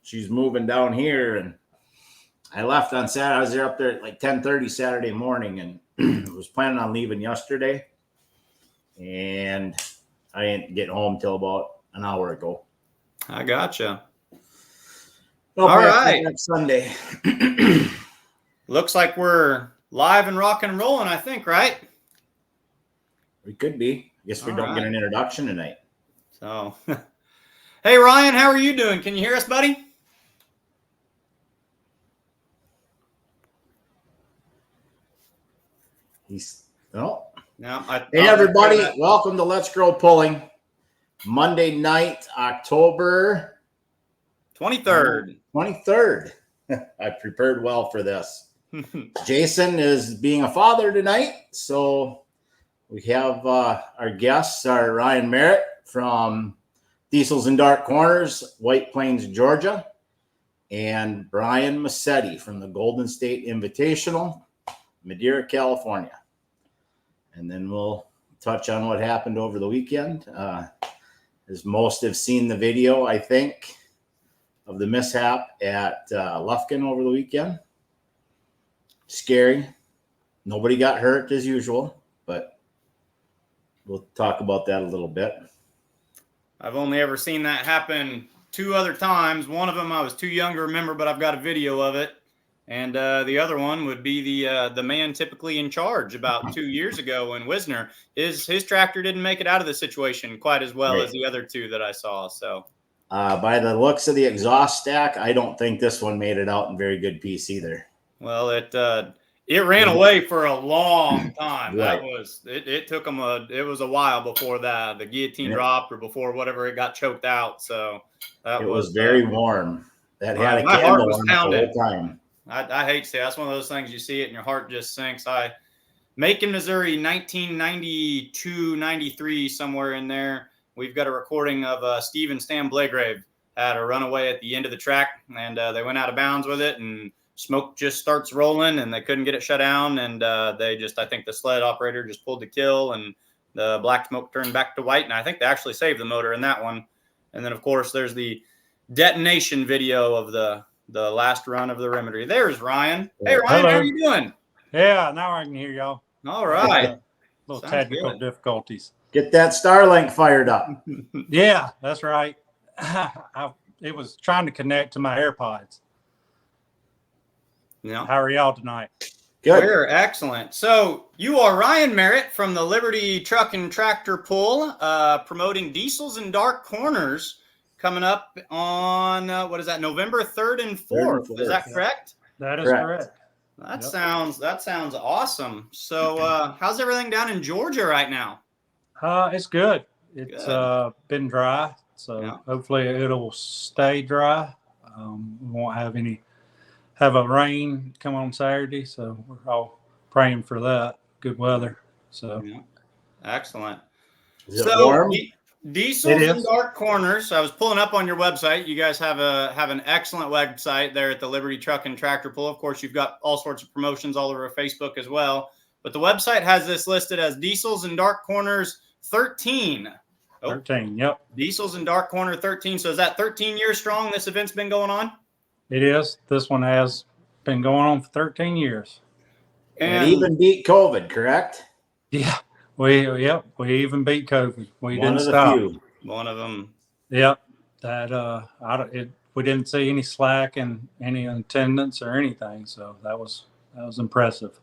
she's moving down here, and I left on Saturday. I was there up there at like 10:30 Saturday morning, and was planning on leaving yesterday, and I didn't get home till about an hour ago. I gotcha. All right, next Sunday. Looks like we're live and rocking and rolling, I think, right? We could be. I guess we don't get an introduction tonight. So, hey, Ryan, how are you doing? Can you hear us, buddy? No. Hey, everybody. Welcome to Let's Grow Pulling. Monday night, October 23rd. 23rd. I prepared well for this. Jason is being a father tonight, so we have our guests are Ryan Merritt from Diesels and Dark Corners, White Plains, Georgia, and Brian Massetti from the Golden State Invitational, Madeira, California. And then we'll touch on what happened over the weekend. As most have seen the video, I think, of the mishap at Lufkin over the weekend. Scary. Nobody got hurt as usual, but we'll talk about that a little bit. I've only ever seen that happen 2 other times. One of them I was too young to remember, but I've got a video of it. And the other one would be the man typically in charge about 2 years ago when Wisner, his tractor didn't make it out of the situation quite as well as the other 2 that I saw. So by the looks of the exhaust stack, I don't think this one made it out in very good piece either. Well, it ran away for a long time. Right. That was it took them it was a while before the guillotine dropped or before whatever it got choked out. So it was very warm. That had a my candle heart was on pounding it the whole time. I hate to say that's one of those things you see it and your heart just sinks. Macon, Missouri, 1992, 93, somewhere in there. We've got a recording of Steve and Stan Blagrave had a runaway at the end of the track, and they went out of bounds with it, and smoke just starts rolling, and they couldn't get it shut down, and I think the sled operator just pulled the kill, and the black smoke turned back to white, and I think they actually saved the motor in that one. And then, of course, there's the detonation video of the last run of the Remedy. There's Ryan. Hey, Ryan, hello. How are you doing? Yeah, now I can hear y'all. All right. Little technical difficulties. Get that Starlink fired up. Yeah, that's right. It was trying to connect to my AirPods. Yeah. How are y'all tonight? Good. We're excellent. So you are Ryan Merritt from the Liberty Truck and Tractor Pull, promoting Diesels and Dark Corners. Coming up on November 3rd and 4th. Is that correct? That is correct. That sounds awesome. So how's everything down in Georgia right now? It's good. It's been dry, so hopefully it'll stay dry. We won't have a rain come on Saturday, so we're all praying for that. Good weather. So excellent. Is it warm? Diesels and Dark Corners. I was pulling up on your website. You guys have an excellent website there at the Liberty Truck and Tractor Pull. Of course, you've got all sorts of promotions all over Facebook as well. But the website has this listed as Diesels and Dark Corners 13. 13, yep. Diesels and Dark Corner 13. So is that 13 years strong this event's been going on? It is. This one has been going on for 13 years. And it even beat COVID, correct? Yeah. We even beat COVID. We didn't stop. One of them. Yep. That we didn't see any slack in any attendance or anything, so that was impressive.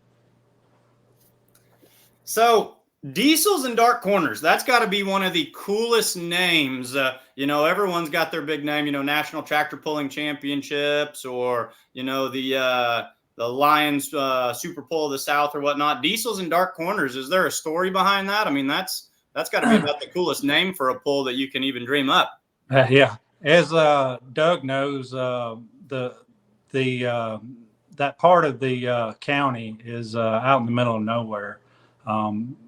So Diesels and Dark Corners, that's got to be one of the coolest names. Everyone's got their big name, National Tractor Pulling Championships or, the Lions Super Pull of the South or whatnot. Diesels and Dark Corners, is there a story behind that? I mean, that's got to be about the coolest name for a pull that you can even dream up. Yeah. As Doug knows, that part of the county is out in the middle of nowhere.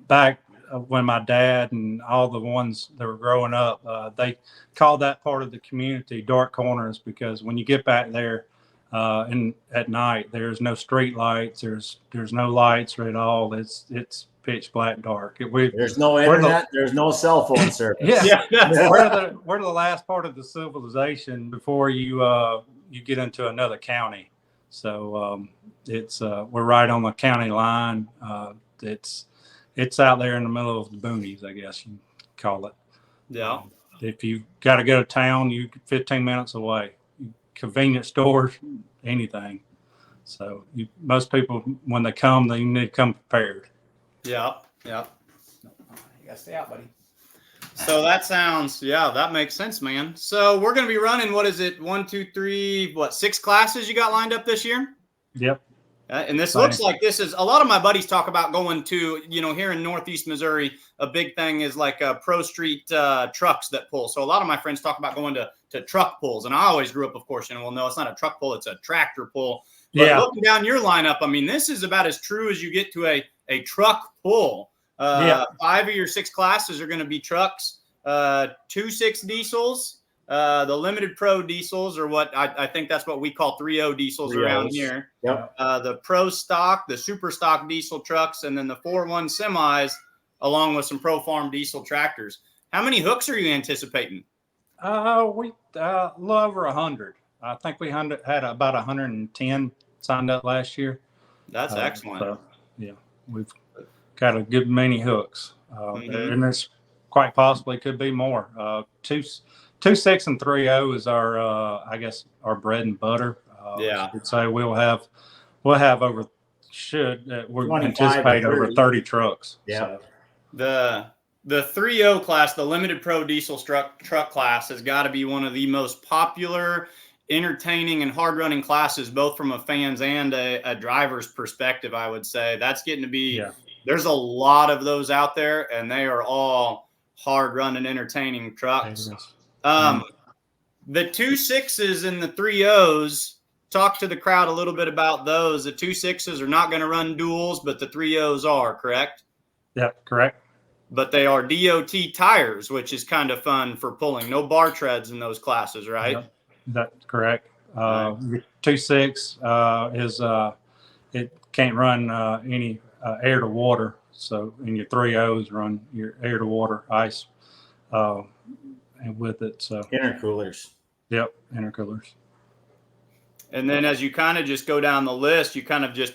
Back when my dad and all the ones that were growing up, they called that part of the community Dark Corners because when you get back there at night, there's no street lights, there's no lights at all. It's pitch black dark. There's no internet. There's no cell phone service. Yeah, Yeah. we're the last part of the civilization before you get into another county. So it's we're right on the county line. It's out there in the middle of the boonies, I guess you call it. Yeah. If you got to go to town, you 15 minutes away. Convenience stores, anything. So most people, when they come, they need to come prepared. Yeah. Yeah. You gotta stay out, buddy. So that makes sense, man. So we're going to be running, what is it? 1, 2, 3, 6 classes you got lined up this year? Yep. And this looks like this is a lot of my buddies talk about going to, here in Northeast Missouri, a big thing is like pro street trucks that pull. So a lot of my friends talk about going to truck pulls. And I always grew up, of course, well, no, it's not a truck pull, it's a tractor pull. But looking down your lineup, I mean, this is about as true as you get to a truck pull. 5 of your 6 classes are going to be trucks, 2 6 diesels. The limited pro diesels are what I think that's what we call 3.0 diesels around here. Yep. The pro stock, the super stock diesel trucks, and then the 4.1 semis, along with some pro farm diesel tractors. How many hooks are you anticipating? We a little over 100. I think we had about 110 signed up last year. That's excellent. So, yeah, we've got a good many hooks, Mhm. and there's quite possibly could be more. 2 6 and 3.0 is our I guess our bread and butter. Yeah. I'd say we'll have over we 25 anticipate to 30. over 30 trucks. Yeah. So, The 3.0 class, the limited pro diesel truck class, has got to be one of the most popular, entertaining, and hard running classes, both from a fan's and a driver's perspective. I would say that's getting to be. Yeah. There's a lot of those out there, and they are all hard running, entertaining trucks. The 2 6s and the 3.0s. Talk to the crowd a little bit about those. The 2 6s are not going to run duals, but the 3.0s are, correct? yeah, correct. But they are DOT tires, which is kind of fun for pulling. No bar treads in those classes, right? Yep, that's correct. Right. Your 2 6 is it can't run any air to water. So, and your 3.0s run your air to water ice, and with it. So, Intercoolers. yep, intercoolers. And then as you kind of just go down the list, you kind of just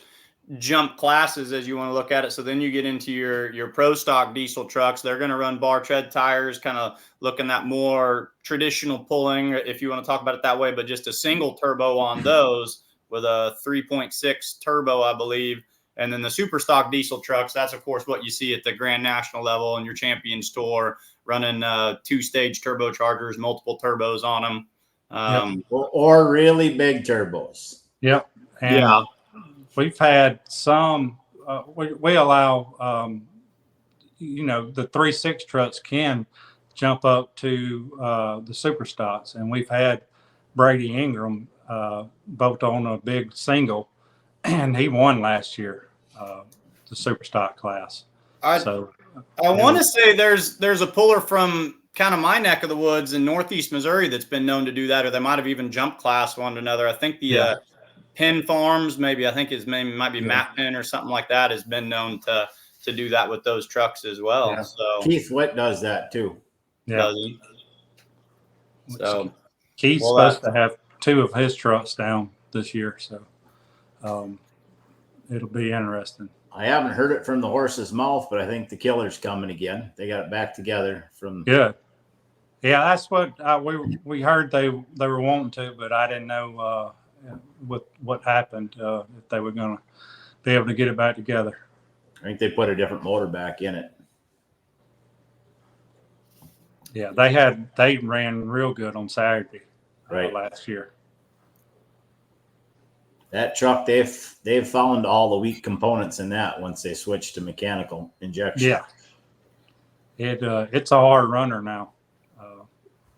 jump classes as you want to look at it. So then you get into your pro stock diesel trucks. They're going to run bar tread tires, kind of looking at more traditional pulling, if you want to talk about it that way, but just a single turbo on those with a 3.6 turbo, I believe. And then the super stock diesel trucks, that's of course what you see at the Grand National level and your Champions Tour, running 2-stage turbochargers, multiple turbos on them. Or really big turbos. Yep. And we've had some, we allow, the 3.6 trucks can jump up to the super stocks. And we've had Brady Ingram both on a big single, and he won last year, the super stock class. I want to say there's a puller from kind of my neck of the woods in Northeast Missouri that's been known to do that, or they might have even jumped class one to another. I think the Penn Farms, maybe I think his name might be Matt Penn or something like that, has been known to do that with those trucks as well. Yeah. So Keith Witt does that too. Yeah. does he? So Keith's supposed to have 2 of his trucks down this year, so it'll be interesting. I haven't heard it from the horse's mouth, but I think the killer's coming again. They got it back together from. Good. Yeah, that's what we heard they were wanting to, but I didn't know what happened, if they were going to be able to get it back together. I think they put a different motor back in it. Yeah, they ran real good on Saturday last year. That truck, they've found all the weak components in that once they switched to mechanical injection. Yeah, it's a hard runner now,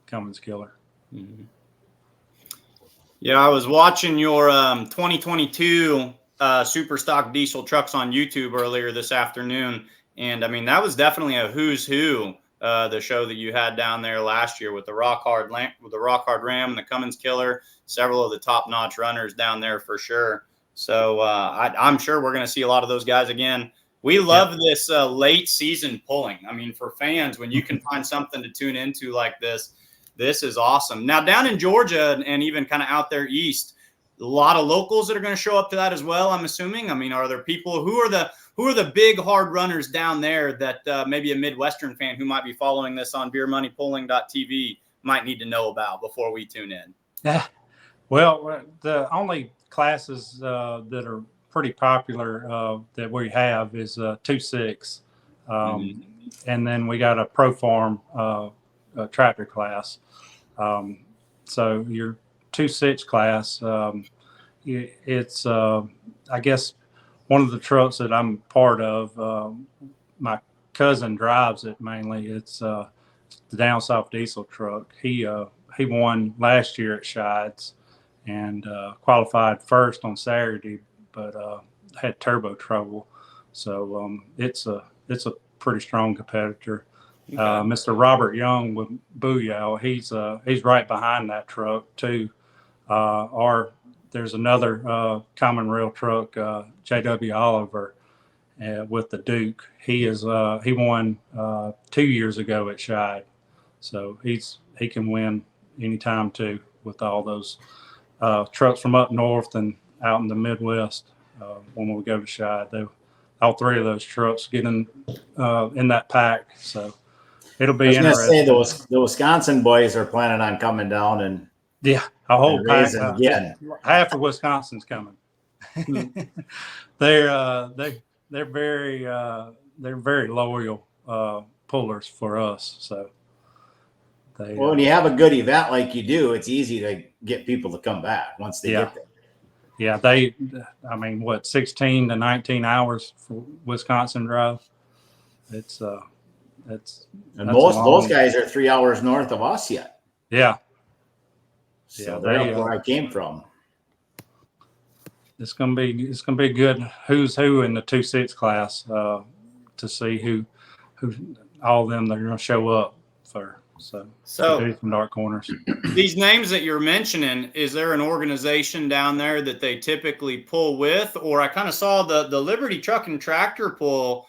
Cummins Killer. Mm-hmm. Yeah, I was watching your 2022 super stock diesel trucks on YouTube earlier this afternoon, and I mean that was definitely a who's who. The show that you had down there last year with the Rock Hard Ram and the Cummins Killer, several of the top-notch runners down there for sure. So I'm sure we're going to see a lot of those guys again. We love this late season pulling. I mean, for fans, when you can find something to tune into like this is awesome. Now down in Georgia and even kind of out there east, a lot of locals that are going to show up to that as well, I'm assuming. I mean, are there people who are the big hard runners down there that maybe a Midwestern fan who might be following this on beermoneypulling.tv might need to know about before we tune in? Yeah. Well, the only classes that are pretty popular that we have is 2.6. And then we got a Pro Farm tractor class. So your 2.6 class, it's I guess one of the trucks that I'm part of. My cousin drives it mainly. It's the Down South diesel truck. He won last year at Shides and qualified first on Saturday, but had turbo trouble. So it's a pretty strong competitor. Okay. Mr. Robert Young with Booyah, he's right behind that truck too. There's another common rail truck, J.W. Oliver, with the Duke. He won 2 years ago at Shide, so he can win anytime too with all those trucks from up north and out in the Midwest. When we go to Shide, all three of those trucks get in that pack, so it'll be interesting. Say the Wisconsin boys are planning on coming down and a whole pack. Half of Wisconsin's coming. They're very loyal pullers for us. So when you have a good event like you do, it's easy to get people to come back once they get there. Yeah, 16 to 19 hours for Wisconsin drive. It's those guys are 3 hours north of us yet. Yeah. So that's where I came from. It's gonna be good who's who in the 2.6 class to see who all of them that are gonna show up for. So some dark corners. These names that you're mentioning, is there an organization down there that they typically pull with? Or I kind of saw the Liberty Truck and Tractor pull.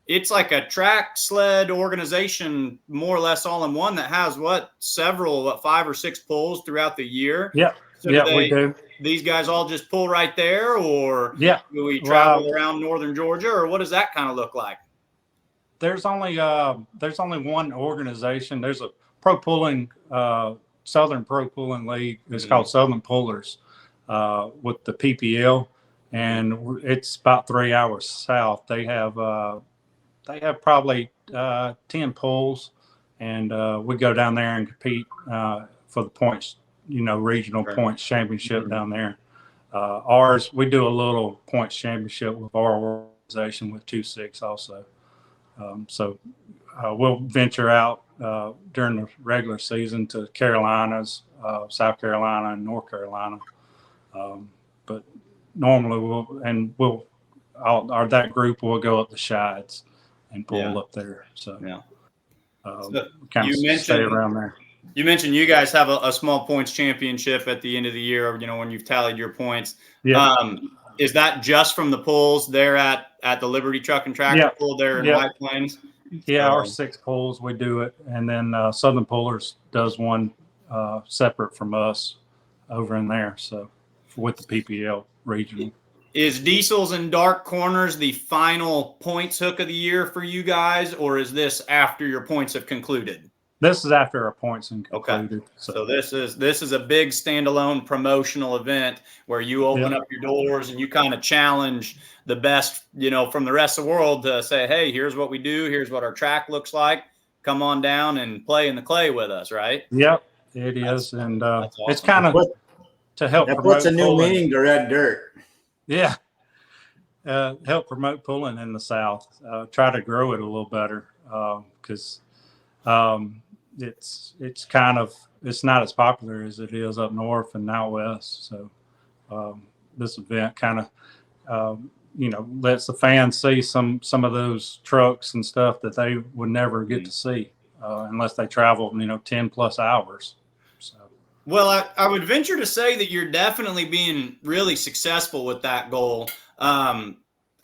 It's like a track sled organization, more or less all in one, that has 5 or 6 pulls throughout the year. Yeah. So we do. These guys all just pull right there, or do we travel around northern Georgia, or what does that kind of look like? There's only one organization. There's a pro pulling Southern Pro Pulling League. It's called Southern Pullers with the PPL, and it's about 3 hours south. They have probably 10 pulls, and we go down there and compete for the points, regional points championship down there. Ours, we do a little points championship with our organization with 2.6 also. So we'll venture out during the regular season to Carolinas, South Carolina, and North Carolina. But normally that group will go up the Shides and pull up there. So kind of stay around there. You mentioned you guys have a small points championship at the end of the year, when you've tallied your points. Yeah. Is that just from the pulls there at the Liberty Truck and Tractor pull there in White Plains? Yeah, our 6 pulls, we do it. And then Southern Pullers does one separate from us over in there. So with the PPL regional. Is Diesels and Dark Corners the final points hook of the year for you guys, or is this after your points have concluded? This is after our points and concluded. Okay. So this is a big standalone promotional event where you open up your doors and you kind of challenge the best, from the rest of the world to say, hey, here's what we do. Here's what our track looks like. Come on down and play in the clay with us, right? Yep, it is. And awesome. It's kind of to help promote. Puts a new meaning to red dirt. Yeah. Help promote pulling in the South. Try to grow it a little better because it's not as popular as it is up north and out west. So this event kind of lets the fans see some of those trucks and stuff that they would never get to see unless they travel 10 plus hours. So well, I would venture to say that you're definitely being really successful with that goal.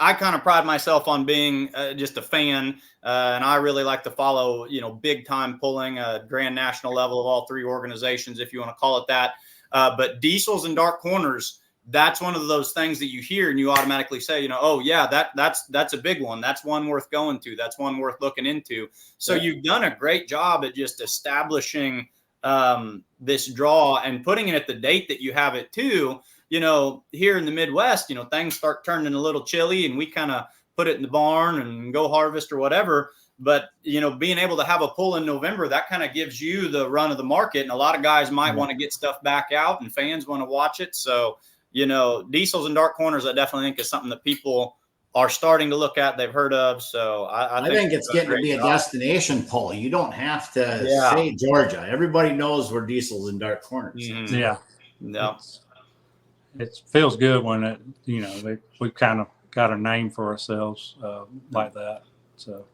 I kind of pride myself on being just a fan, and I really like to follow, big time pulling, grand national level of all three organizations, if you want to call it that. But diesels and dark corners, that's one of those things that you hear and you automatically say, oh yeah, that's a big one. That's one worth going to. That's one worth looking into. So you've done a great job at just establishing this draw and putting it at the date that you have it too. Here in the Midwest, things start turning a little chilly and we kind of put it in the barn and go harvest or whatever. But, being able to have a pull in November, that kind of gives you the run of the market. And a lot of guys might want to get stuff back out and fans want to watch it. So, diesels and dark corners, I definitely think is something that people are starting to look at, they've heard of. So I think it's getting to be a destination pull. You don't have to say Georgia. Everybody knows where diesels and dark corners. Mm-hmm. Yeah. No. It feels good when we've kind of got a name for ourselves like that. So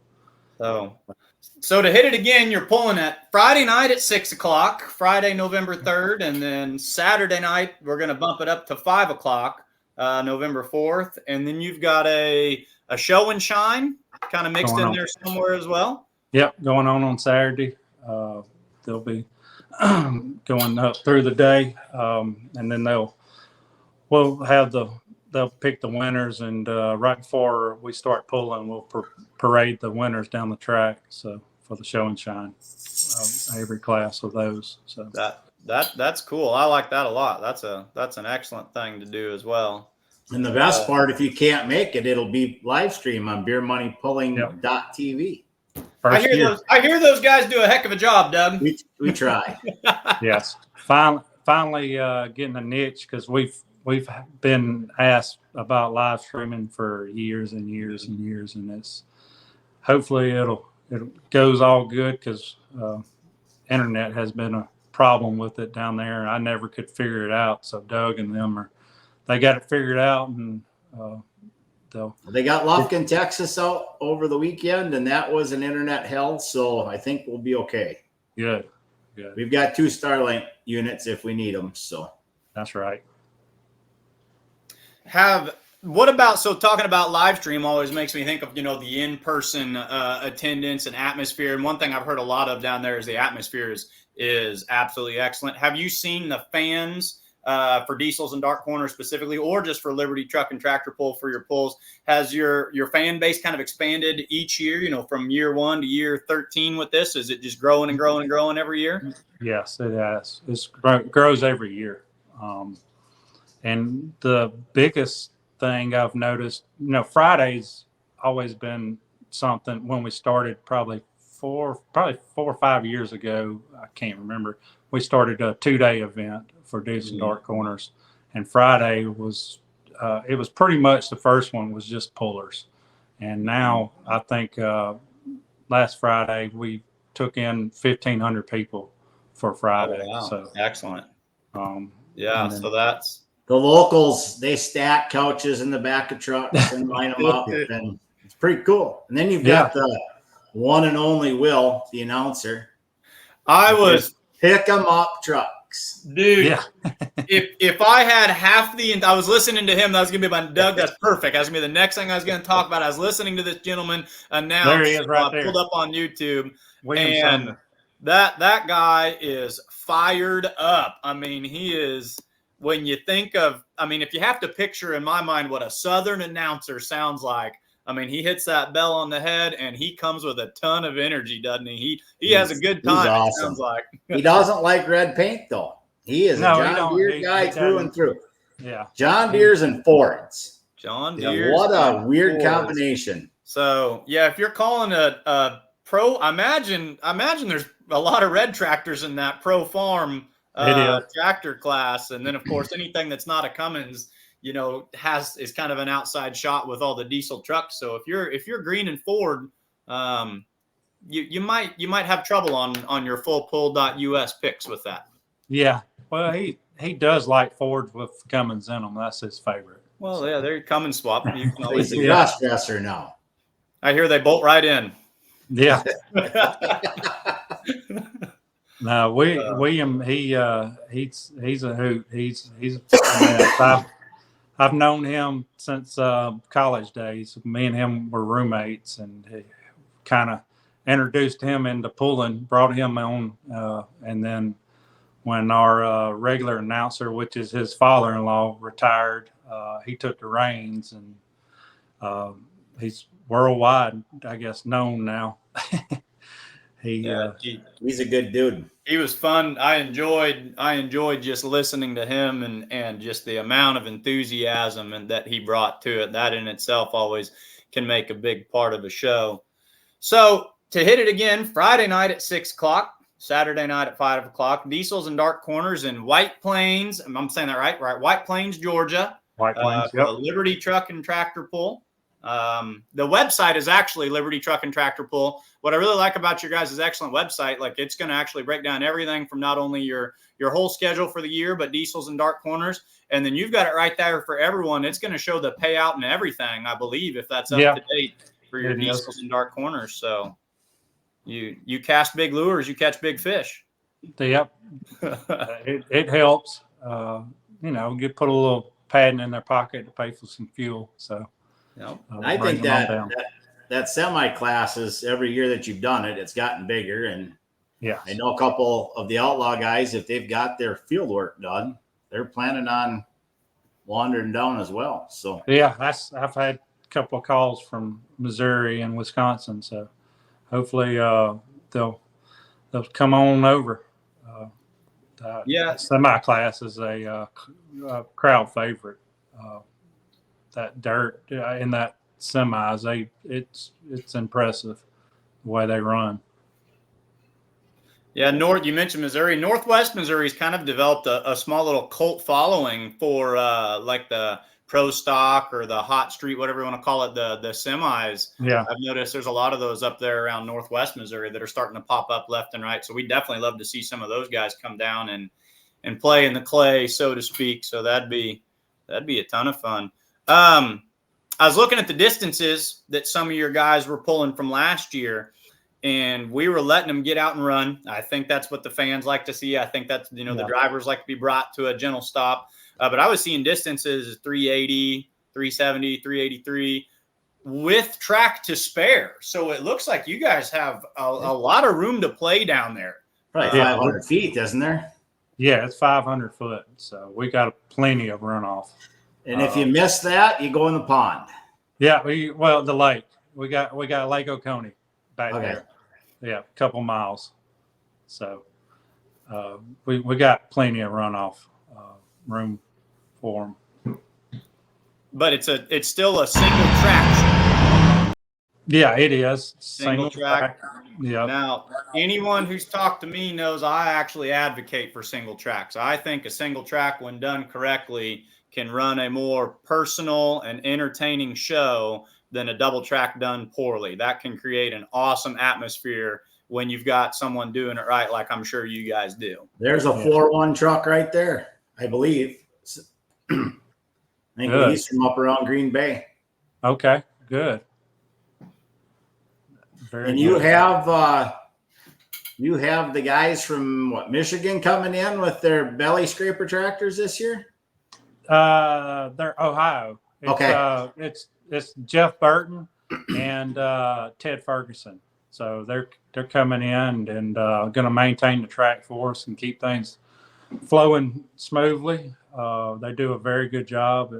to hit it again, you're pulling at Friday night at 6:00, Friday, November 3rd, and then Saturday night, we're going to bump it up to 5:00, November 4th. And then you've got a show and shine kind of mixed in there somewhere as well. Yep. Going on Saturday. They'll be going up through the day. And then they'll pick the winners, and right before we start pulling, we'll parade the winners down the track. So for the show and shine, every class of those. So that's cool. I like that a lot. That's an excellent thing to do as well. And the best part, if you can't make it, it'll be live stream on beermoneypulling.tv. I hear those guys do a heck of a job, Doug. We try. Yes. Finally getting a niche, because we've been asked about live streaming for years and years and years, and it's hopefully it goes all good, because internet has been a problem with it down there. I never could figure it out, so Doug and them they got it figured out, and they got Lufkin, Texas out over the weekend, and that was an internet hell, so I think we'll be okay. Good. We've got 2 Starlink units if we need them, so that's right. So talking about live stream always makes me think of, the in-person attendance and atmosphere. And one thing I've heard a lot of down there is the atmosphere is absolutely excellent. Have you seen the fans for diesels and dark corners specifically, or just for Liberty Truck and Tractor Pull for your pulls? Has your fan base kind of expanded each year, from year 1 to year 13 with this? Is it just growing and growing and growing every year? Yes, it has. It grows every year. And the biggest thing I've noticed, Friday's always been something. When we started probably 4 or 5 years ago, I can't remember, we started a 2-day event for diesel and dark corners, and Friday was it was pretty much the first one was just pullers, and now I think last Friday we took in 1,500 people for Friday. Oh, wow. So excellent. So that's the locals, they stack couches in the back of trucks and line them up, and it's pretty cool. And then you've got the one and only Will, the announcer. Pick 'em up trucks. Dude, if I had I was listening to him, that was going to be my Doug, that's perfect. That was going to be the next thing I was going to talk about. I was listening to this gentleman announce. There he is right there. Pulled up on YouTube. William and that guy is fired up. I mean, he is, when you think of, if you have to picture in my mind what a Southern announcer sounds like, he hits that bell on the head and he comes with a ton of energy, doesn't he? He has a good time, awesome. It sounds like. He doesn't like red paint, though. He is a John Deere guy through and through. Yeah. John Deere's and Fords. John Deere. What a weird combination. So, if you're calling a pro, I imagine there's a lot of red tractors in that Pro Farm tractor class. And then, of course, anything that's not a Cummins, is kind of an outside shot with all the diesel trucks. So if you're green and Ford, you might have trouble on your fullpull.us picks with that. Yeah. Well, he does like Fords with Cummins in them. That's his favorite. Well, yeah, they're Cummins swap. You can always He's a cross-dresser now. I hear they bolt right in. Yeah. No, William, he's a hoot. He's I've known him since college days. Me and him were roommates, and he kind of introduced him into pulling, brought him on, and then when our regular announcer, which is his father-in-law, retired, he took the reins, and he's worldwide, I guess, known now. He's a good dude. He was fun. I enjoyed just listening to him and just the amount of enthusiasm and that he brought to it. That in itself always can make a big part of a show. So to hit it again, Friday night at 6 o'clock, Saturday night at 5 o'clock, Diesels and Dark Corners in White Plains. I'm saying that right? Right. White Plains, Georgia. White Plains, yep. Liberty Truck and Tractor Pull. The website is actually Liberty Truck and Tractor Pull. What I really like about your guys' excellent website, like it's going to actually break down everything from not only your whole schedule for the year, but Diesels and Dark Corners. And then you've got it right there for everyone. It's going to show the payout and everything, I believe, if that's up to date for your Diesels and Dark Corners. So you cast big lures, you catch big fish. Yep. it helps. You put a little padding in their pocket to pay for some fuel. So yep. I think that semi classes every year that you've done it, it's gotten bigger. And yeah, I know a couple of the outlaw guys, if they've got their field work done, they're planning on wandering down as well. So yeah, I've had a couple of calls from Missouri and Wisconsin. So hopefully they'll come on over. Semi class is a crowd favorite. That dirt in that semis, it's impressive the way they run. Yeah, you mentioned Missouri. Northwest Missouri's kind of developed a small little cult following for like the Pro Stock or the Hot Street, whatever you want to call it, the semis. Yeah, I've noticed there's a lot of those up there around Northwest Missouri that are starting to pop up left and right. So we definitely love to see some of those guys come down and play in the clay, so to speak. So that'd be a ton of fun. I was looking at the distances that some of your guys were pulling from last year, and we were letting them get out and run. I think that's what the fans like to see. I think that's, the drivers like to be brought to a gentle stop. But I was seeing distances 380, 370, 383 with track to spare. So it looks like you guys have a lot of room to play down there. Probably 500 feet, isn't there? Yeah, it's 500 foot. So we got plenty of runoff. And if you miss that, you go in the pond. Yeah, the lake. We got Lake Oconee back there. Yeah, a couple miles. So we got plenty of runoff room for them. But it's still a single track. Yeah, it is. Single track. Yeah. Now, anyone who's talked to me knows I actually advocate for single tracks. I think a single track, when done correctly, can run a more personal and entertaining show than a double track done poorly. That can create an awesome atmosphere when you've got someone doing it right, like I'm sure you guys do. There's a 4-1 truck right there, I believe. I think he's from up around Green Bay. Okay, good. And you have the guys from Michigan coming in with their belly scraper tractors this year? They're Ohio. It's Jeff Burton and Ted Ferguson. So they're coming in and going to maintain the track for us and keep things flowing smoothly. They do a very good job.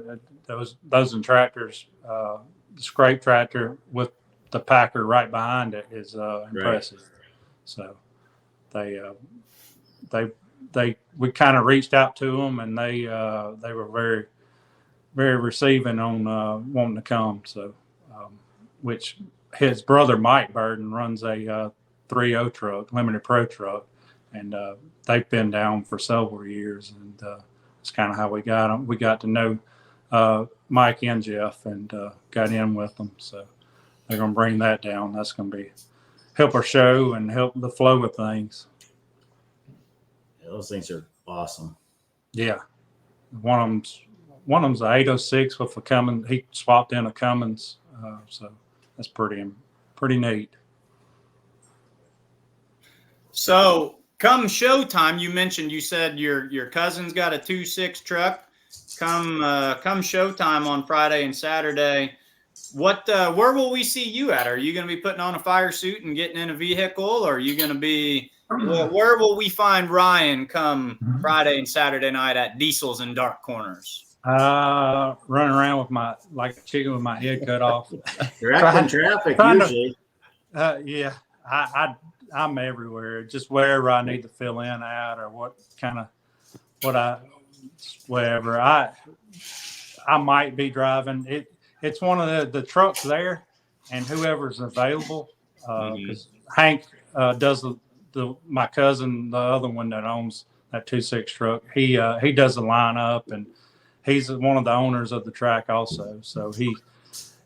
Those tractors, the scrape tractor with the Packer right behind it is impressive. Right. So we kind of reached out to them, and they were very, very receiving on wanting to come. So, which his brother Mike Burden runs a 3.0 truck, limited pro truck, and they've been down for several years, and it's kind of how we got them. We got to know Mike and Jeff, and got in with them. So they're going to bring that down. That's going to help our show and help the flow of things. Yeah, those things are awesome. Yeah, one of them's an 806 with a Cummins. He swapped in a Cummins, so that's pretty neat. So come showtime, you said your cousin's got a 2.6 truck. come showtime on Friday and Saturday, where will we see you at? Are you going to be putting on a fire suit and getting in a vehicle, or are you going to be? Where will we find Ryan come Friday and Saturday night at Diesels and Dark Corners? Running around with like a chicken with my head cut off. Directing traffic usually. Yeah, I'm everywhere. Just wherever I need to fill in at, or wherever I might be driving. It's one of the trucks there, and whoever's available. Because Hank does my cousin, the other one that owns that 2.6 truck. He does the lineup, and he's one of the owners of the track also. So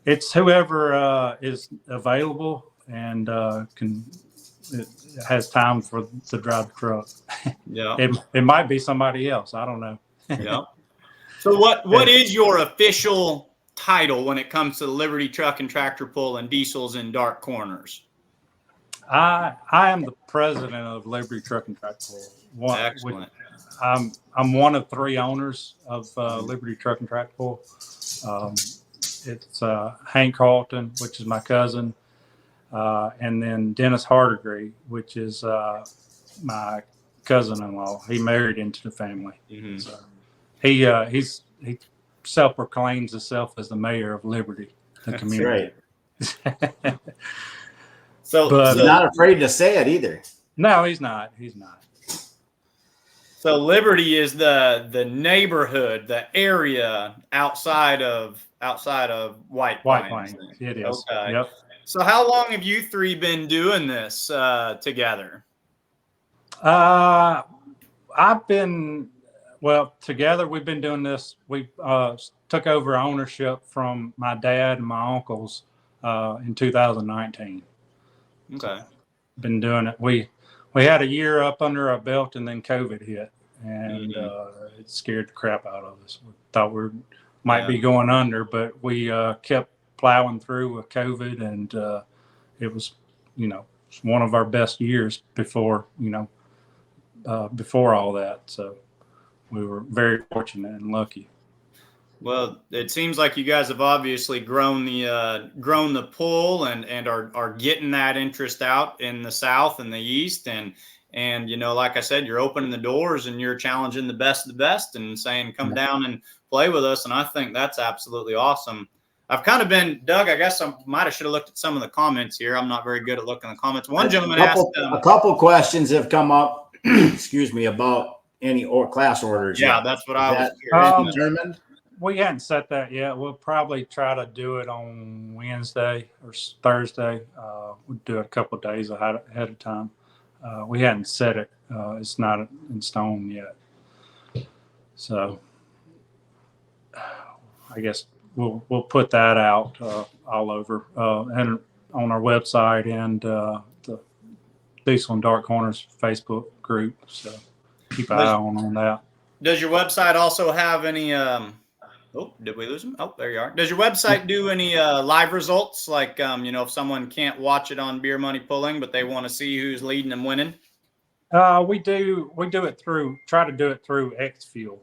it's whoever is available and has time to drive the truck. Yeah, it might be somebody else. I don't know. Yeah. So what is your official title when it comes to the Liberty Truck and Tractor Pull and Diesels and Dark Corners? I am the president of Liberty Truck and Tractor Pull. Excellent. I'm one of 3 owners of Liberty Truck and Tractor Pull. It's Hank Carlton, which is my cousin, and then Dennis Hardegree, which is my cousin-in-law. He married into the family. Mm-hmm. So he self-proclaims himself as the mayor of Liberty, the community. That's right. But he's not afraid to say it either. No, he's not. He's not. So Liberty is the neighborhood, the area outside of White Plains. It is. Okay. Yep. So how long have you 3 been doing this together? Together we've been doing this. We took over ownership from my dad and my uncles in 2019. Okay. Been doing it. We had a year up under our belt, and then COVID hit, and it scared the crap out of us. We thought we might be going under, but we kept plowing through with COVID, and it was, one of our best years before all that. So we were very fortunate and lucky. Well, it seems like you guys have obviously grown the pull and are getting that interest out in the South and the East, and like I said, you're opening the doors and you're challenging the best of the best and saying, come down and play with us. And I think that's absolutely awesome. I've kind of been, Doug, I guess I should have looked at some of the comments here. I'm not very good at looking at the comments. One gentleman asked a couple questions have come up, excuse me, about any class orders. Yeah, that's what I was determined. We hadn't set that yet. We'll probably try to do it on Wednesday or Thursday. We'll do it a couple of days ahead of time. We hadn't set it. It's not in stone yet. So I guess we'll put that out all over and on our website and the Diesel and Dark Corners Facebook group. So keep an eye on that. Does your website also have any oh, did we lose him? Oh, there you are. Does your website do any live results? Like, if someone can't watch it on Beer Money Pulling, but they want to see who's leading and winning? We try to do it through XFuel.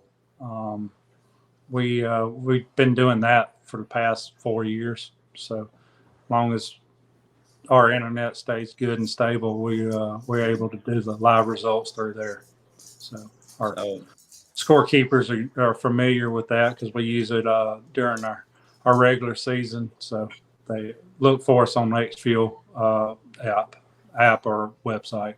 We've been doing that for the past 4 years. So as long as our internet stays good and stable, we're able to do the live results through there. So our scorekeepers are familiar with that because we use it during our regular season. So they look for us on the XFuel app or website.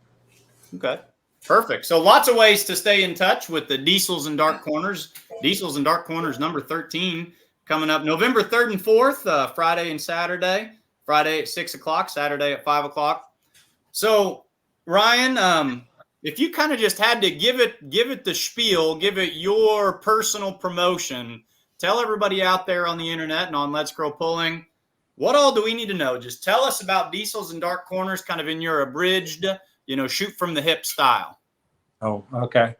Okay, perfect. So lots of ways to stay in touch with the Diesels and Dark Corners. Diesels and Dark Corners number 13 coming up November 3rd and 4th, Friday and Saturday. Friday at 6 o'clock, Saturday at 5 o'clock. So Ryan, if you kind of just had to give it the spiel, give it your personal promotion, tell everybody out there on the internet and on Let's Grow Pulling, what all do we need to know? Just tell us about Diesels and Dark Corners, kind of in your abridged, shoot from the hip style. Oh, okay.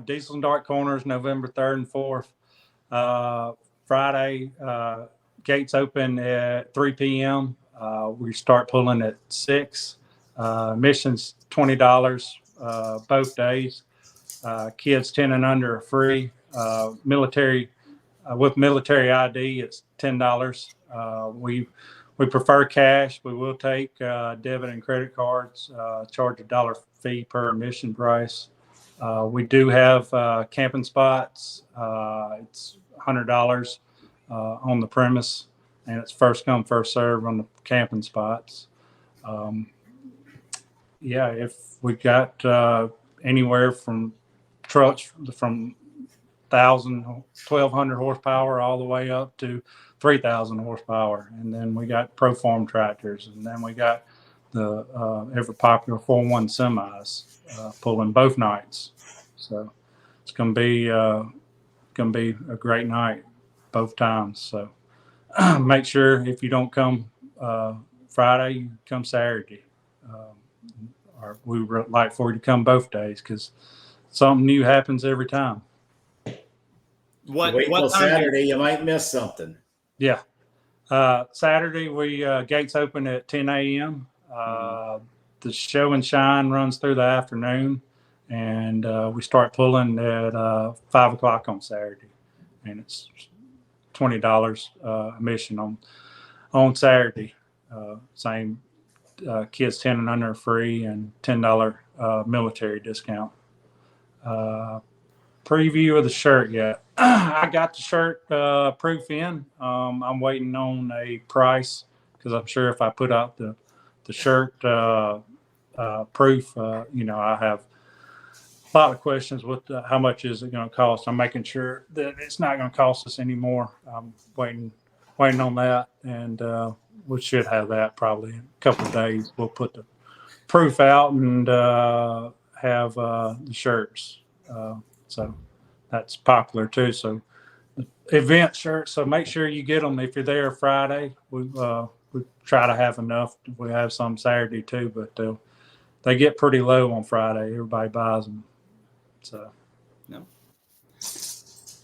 Diesels and Dark Corners, November 3rd and 4th. Friday, gates open at 3 p.m. We start pulling at 6. Admission's $20. both days. Kids 10 and under are free. Military with military ID, it's $10. We prefer cash. We will take debit and credit cards. Charge $1 fee per admission price. We do have camping spots. It's $100 on the premise, and it's first come, first serve on the camping spots. If we got anywhere from trucks from 1,200 horsepower all the way up to 3,000 horsepower, and then we got Proform tractors, and then we got the ever popular 4-1 semis pulling both nights. So it's gonna be a great night both times. So make sure if you don't come Friday, you come Saturday. Or we would like for you to come both days because something new happens every time. Wait till Saturday, you might miss something. Yeah. Saturday, we gates open at 10 a.m. The show and shine runs through the afternoon, and we start pulling at 5 o'clock on Saturday, and it's $20 admission on Saturday. Same kids 10 and under are free, and $10 military discount. Preview of the shirt yet. I got the shirt proof in. I'm waiting on a price because I'm sure if I put out the shirt proof, I have a lot of questions with how much is it going to cost. I'm making sure that it's not going to cost us anymore. I'm waiting on that, and we should have that probably in a couple of days. We'll put the proof out and have the shirts. So that's popular too. So event shirts. So make sure you get them if you're there Friday. We try to have enough. We have some Saturday too, but they get pretty low on Friday. Everybody buys them. So. No.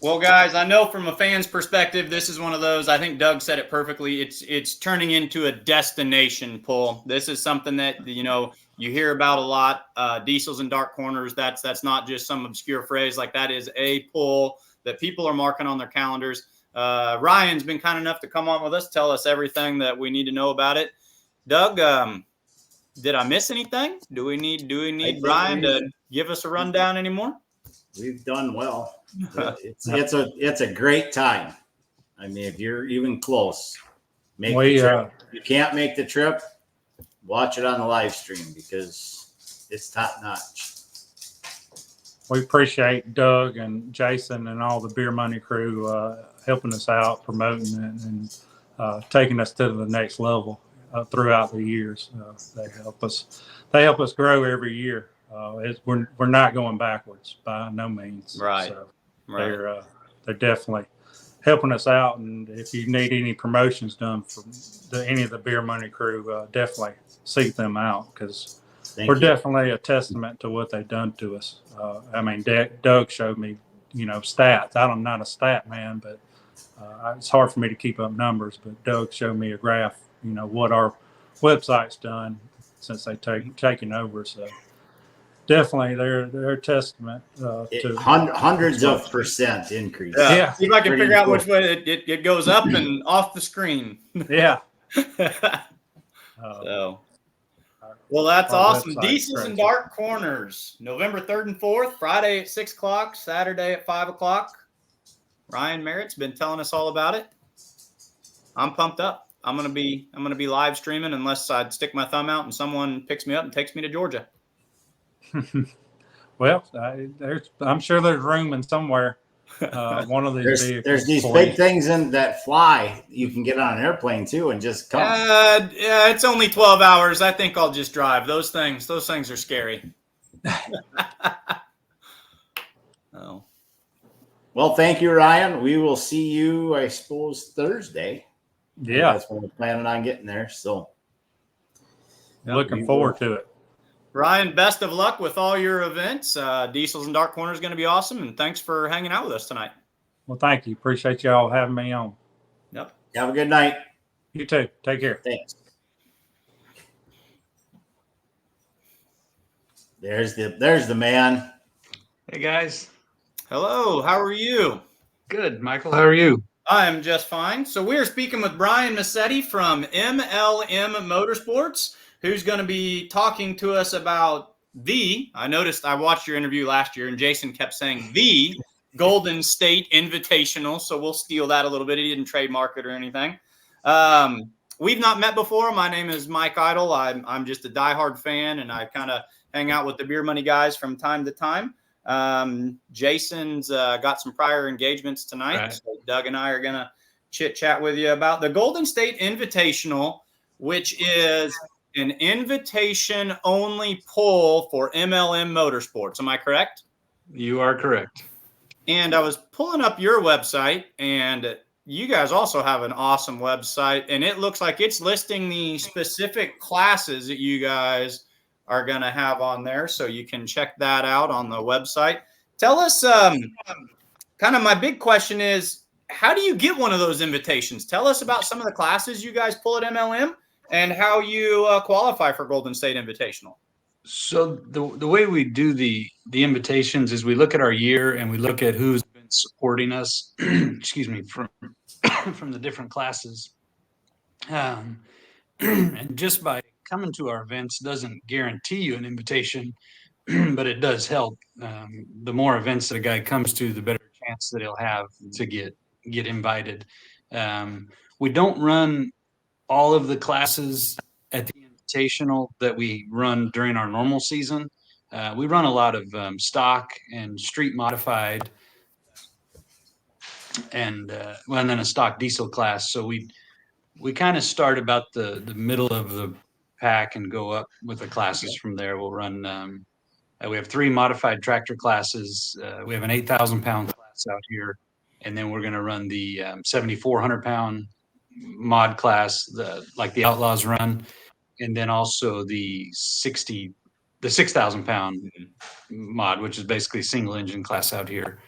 Well, guys, I know from a fan's perspective, this is one of those. I think Doug said it perfectly. It's turning into a destination pull. This is something that you hear about a lot. Diesels and dark corners. That's not just some obscure phrase. Like, that is a pull that people are marking on their calendars. Ryan's been kind enough to come on with us, tell us everything that we need to know about it. Doug, did I miss anything? Do we need Ryan to give us a rundown anymore? We've done well. It's a great time. I mean, if you're even close, make the trip. If you can't make the trip, watch it on the live stream because it's top notch. We appreciate Doug and Jason and all the Beer Money crew helping us out, promoting it, and taking us to the next level throughout the years. They help us grow every year. We're not going backwards by no means. Right. So right. They're definitely helping us out. And if you need any promotions done from any of the Beer Money crew, definitely seek them out because we're definitely a testament to what they've done to us. I mean, Doug showed me, stats. I'm not a stat man, but it's hard for me to keep up numbers. But Doug showed me a graph, what our website's done since they've taken over. So definitely, they're a testament to hundreds of % increase. Yeah. See if I can figure out which way it goes up and off the screen. Yeah. Well, that's awesome. Diesels and Dark Corners, November 3rd and 4th, Friday at 6 o'clock, Saturday at 5 o'clock. Ryan Merritt's been telling us all about it. I'm pumped up. I'm gonna be live streaming unless I stick my thumb out and someone picks me up and takes me to Georgia. Well, I'm sure there's room in somewhere. One of these there's these big things that fly. You can get on an airplane too and just come. Yeah, it's only 12 hours. I think I'll just drive. Those things are scary. Oh. Well, thank you, Ryan. We will see you, I suppose, Thursday. Yeah, that's when we're planning on getting there. So, looking forward to it. Ryan, best of luck with all your events. Diesels and Dark Corner is going to be awesome, and thanks for hanging out with us tonight. Well, thank you. Appreciate y'all having me on. Yep. Have a good night. You too. Take care. Thanks. There's the man. Hey guys. Hello, how are you? Good, Michael. How are you? I'm just fine. So we're speaking with Brian Massetti from MLM Motorsports, who's going to be talking to us about I noticed I watched your interview last year and Jason kept saying the Golden State Invitational. So we'll steal that a little bit. He didn't trademark it or anything. We've not met before. My name is Mike Idle. I'm just a diehard fan, and I kind of hang out with the Beer Money guys from time to time. Jason's got some prior engagements tonight. Right. So Doug and I are going to chit chat with you about the Golden State Invitational, which is an invitation only pull for MLM Motorsports. Am I correct? You are correct. And I was pulling up your website, and you guys also have an awesome website, and it looks like it's listing the specific classes that you guys are going to have on there. So you can check that out on the website. Tell us, kind of my big question is, how do you get one of those invitations? Tell us about some of the classes you guys pull at MLM and how you qualify for Golden State Invitational. So the way we do the invitations is we look at our year and we look at who's been supporting us, excuse me, from the different classes. And just by coming to our events doesn't guarantee you an invitation, but it does help. The more events that a guy comes to, the better chance that he'll have to get invited. We don't run all of the classes at the invitational that we run during our normal season. We run a lot of stock and street modified, and then a stock diesel class. So we kind of start about the middle of the pack and go up with the classes from there. We'll run. We have 3 modified tractor classes. We have an 8,000 pound class out here, and then we're going to run the 7,400 pound mod class, like the Outlaws run, and then also the 6,000 pound mod, which is basically single engine class out here.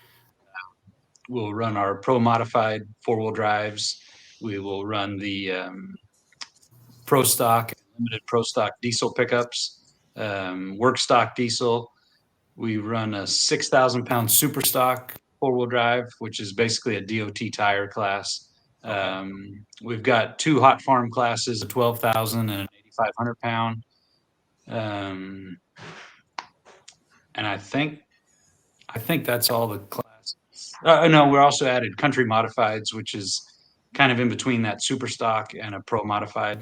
We'll run our pro modified 4-wheel drives. We will run the pro stock, limited pro stock diesel pickups, work stock diesel. We run a 6,000 pound super stock 4-wheel drive, which is basically a DOT tire class. We've got 2 hot farm classes, a 12,000 and an 8,500 pound. And I think that's all the classes. No, we're also added country modifieds, which is kind of in between that super stock and a pro modified,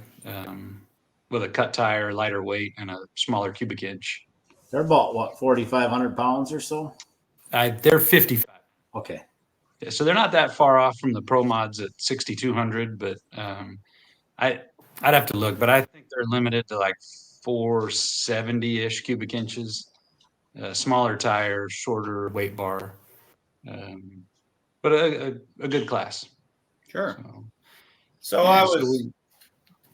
with a cut tire, lighter weight, and a smaller cubic inch. They're about what, 4,500 pounds or so? They're 55. Okay. Yeah, so they're not that far off from the pro mods at 6,200, but I'd have to look, but I think they're limited to like 470-ish cubic inches, smaller tire, shorter weight bar, but a good class. Sure. So I was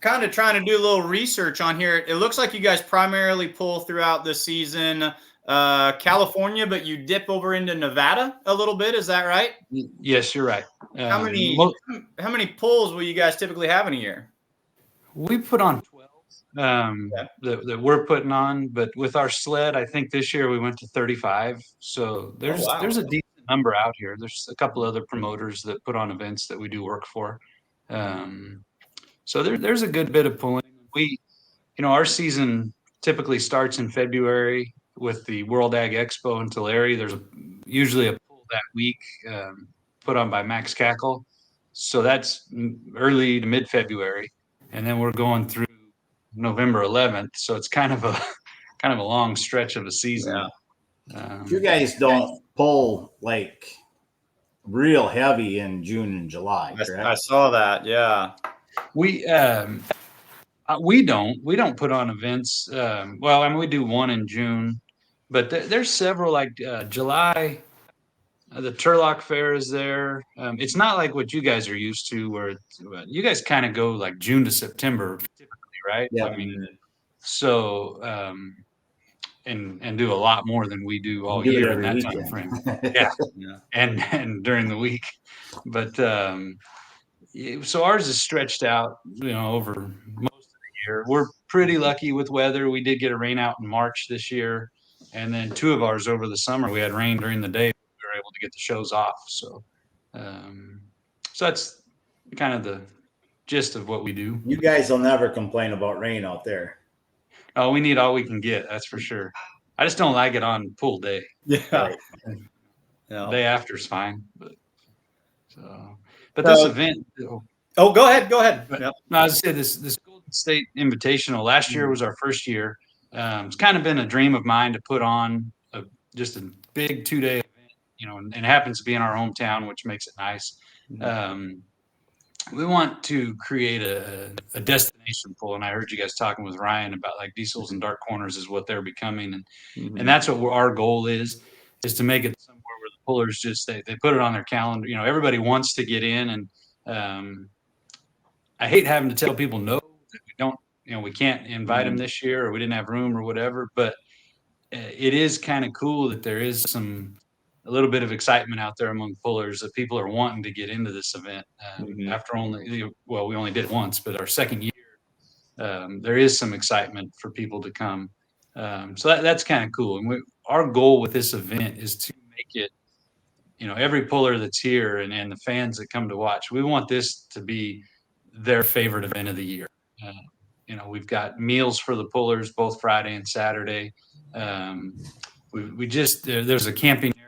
kind of trying to do a little research on here. It looks like you guys primarily pull throughout the season California, but you dip over into Nevada a little bit. Is that right? Yes, you're right. How many pulls will you guys typically have in a year? We put on 12 that we're putting on, but with our sled, I think this year we went to 35. So there's a decent number out here. There's a couple other promoters that put on events that we do work for. So there's a good bit of pulling. Our season typically starts in February with the World Ag Expo in Tulare. There's usually a pull that week put on by Max Cackle. So that's early to mid-February. And then we're going through November 11th. So it's kind of a long stretch of a season. Yeah. You guys don't pull like real heavy in June and July, correct? I saw that. Yeah. We don't put on events. We do one in June, but there's several like July. The Turlock Fair is there. It's not like what you guys are used to, where you guys kind of go like June to September typically, right? Yeah. I mean, so and do a lot more than we do all year in that time frame. Yeah. And during the week, but so ours is stretched out, over most of the year. We're pretty lucky with weather. We did get a rain out in March this year. and then 2 of ours over the summer. We had rain during the day. We were able to get the shows off. So, so that's kind of the gist of what we do. You guys will never complain about rain out there. Oh, we need all we can get. That's for sure. I just don't like it on pool day. Yeah. Right. Day after is fine, but this event. Oh, go ahead. But, Yep. no, I was gonna say this Golden State Invitational last year was our first year. It's kind of been a dream of mine to put on just a big 2-day event, and it happens to be in our hometown, which makes it nice. We want to create a destination pool, and I heard you guys talking with Ryan about like diesels and dark corners is what they're becoming, and that's what our goal is to make it somewhere where the pullers just they put it on their calendar. Everybody wants to get in, and I hate having to tell people no, that we don't, we can't invite them this year, or we didn't have room or whatever, but it is kind of cool that there is a little bit of excitement out there among pullers that people are wanting to get into this event after we only did it once, but our second year, there is some excitement for people to come. So that's kind of cool. And our goal with this event is to make it, every puller that's here and the fans that come to watch, we want this to be their favorite event of the year. We've got meals for the pullers both Friday and Saturday. There's a camping area.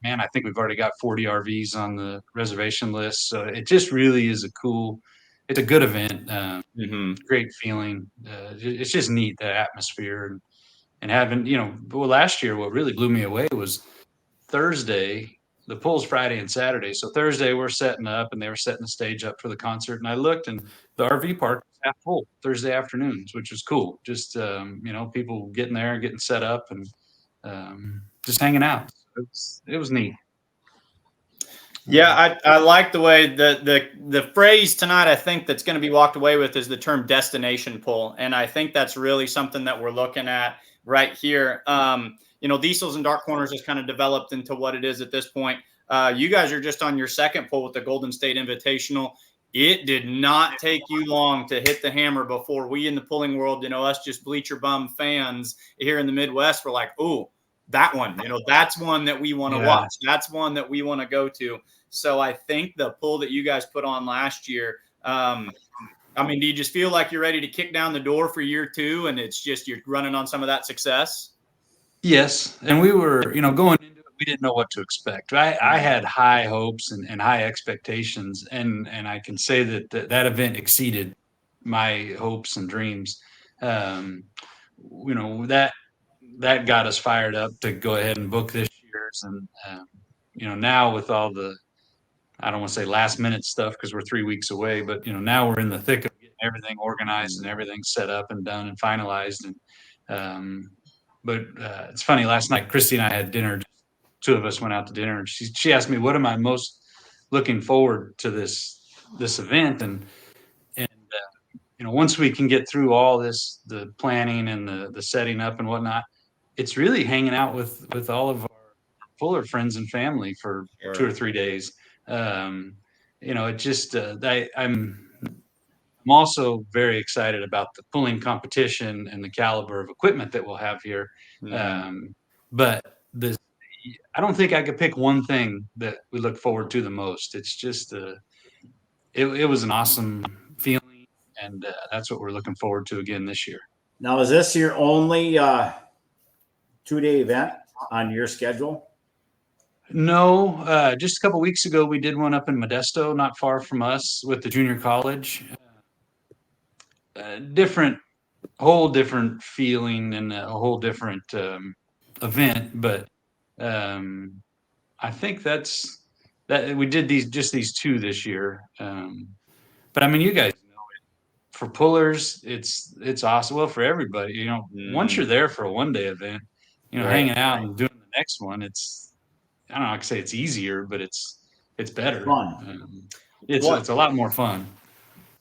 Man, I think we've already got 40 RVs on the reservation list. So it just really is it's a good event. Great feeling. It's just neat, the atmosphere and having, last year, what really blew me away was Thursday. The pool's Friday and Saturday. So Thursday we're setting up and they were setting the stage up for the concert. And I looked and the RV park was half full Thursday afternoons, which was cool. Just, people getting there and getting set up and just hanging out. It was neat. Yeah, I like the way the phrase tonight, I think that's going to be walked away with is the term destination pull. And I think that's really something that we're looking at right here. Diesels and dark corners has kind of developed into what it is at this point. You guys are just on your second pull with the Golden State Invitational. It did not take you long to hit the hammer before we in the pulling world, us just bleacher bum fans here in the Midwest were like, ooh, that one, that's one that we want to watch. That's one that we want to go to. So I think the pull that you guys put on last year, do you just feel like you're ready to kick down the door for year 2 and it's just you're running on some of that success? Yes. And we were, going into it, we didn't know what to expect. I had high hopes and high expectations, and I can say that event exceeded my hopes and dreams. That got us fired up to go ahead and book this year's. And, now with all the, I don't want to say last minute stuff because we're 3 weeks away, but, now we're in the thick of getting everything organized and everything set up and done and finalized. And, but it's funny, last night, Christy and I had dinner. 2 of us went out to dinner and she asked me, what am I most looking forward to this event? And once we can get through all this, the planning and the setting up and whatnot, it's really hanging out with all of our puller friends and family for 2 or 3 days. It just, I'm also very excited about the pulling competition and the caliber of equipment that we'll have here. But I don't think I could pick one thing that we look forward to the most. It's just, it was an awesome feeling. And that's what we're looking forward to again this year. Now, is this your only 2-day event on your schedule? No, just a couple weeks ago, we did one up in Modesto, not far from us, with the junior college. Whole different feeling and a whole different event. But I think that we did these 2 this year. But you guys know it. For pullers, it's awesome. Well, for everybody, once you're there for a 1-day event, hanging out and doing the next one, I don't know, I can say it's easier, but it's better. Fun. It's a lot more fun.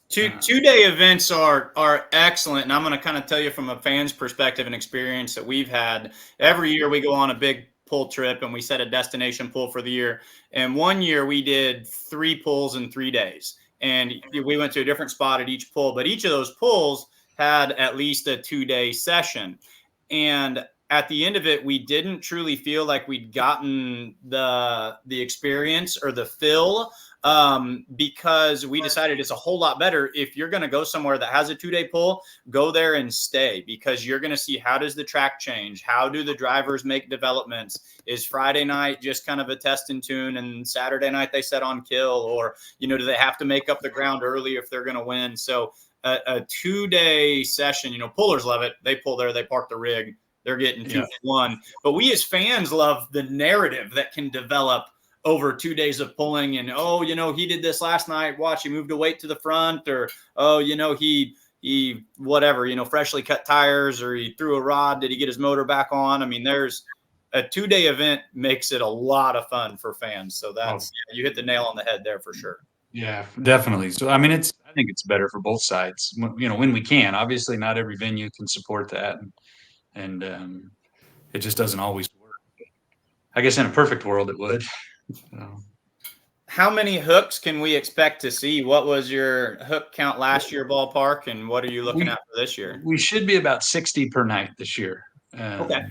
2-day events are excellent, and I'm going to kind of tell you from a fan's perspective and experience that we've had. Every year we go on a big pull trip and we set a destination pull for the year. And one year we did 3 pulls in 3 days, and we went to a different spot at each pull. But each of those pulls had at least a 2-day session. And at the end of it, we didn't truly feel like we'd gotten the experience or the fill, because we decided it's a whole lot better if you're going to go somewhere that has a 2-day pull, go there and stay, because you're going to see how does the track change, how do the drivers make developments, is Friday night just kind of a test and tune and Saturday night they set on kill, or do they have to make up the ground early if they're going to win? So a 2-day session, pullers love it. They pull there, they park the rig, they're getting 2 for 1. But we as fans love the narrative that can develop over 2 days of pulling, and he did this last night, watch, he moved a weight to the front, or he whatever, freshly cut tires, or he threw a rod, did he get his motor back on? I mean, there's a 2-day event makes it a lot of fun for fans. So that's you hit the nail on the head there for sure. Yeah, definitely. So I mean, I think it's better for both sides, when we can. Obviously not every venue can support that, and it just doesn't always work. I guess in a perfect world it would. How many hooks can we expect to see? What was your hook count last year, ballpark, and what are you looking at for this year? We should be about 60 per night this year. Okay.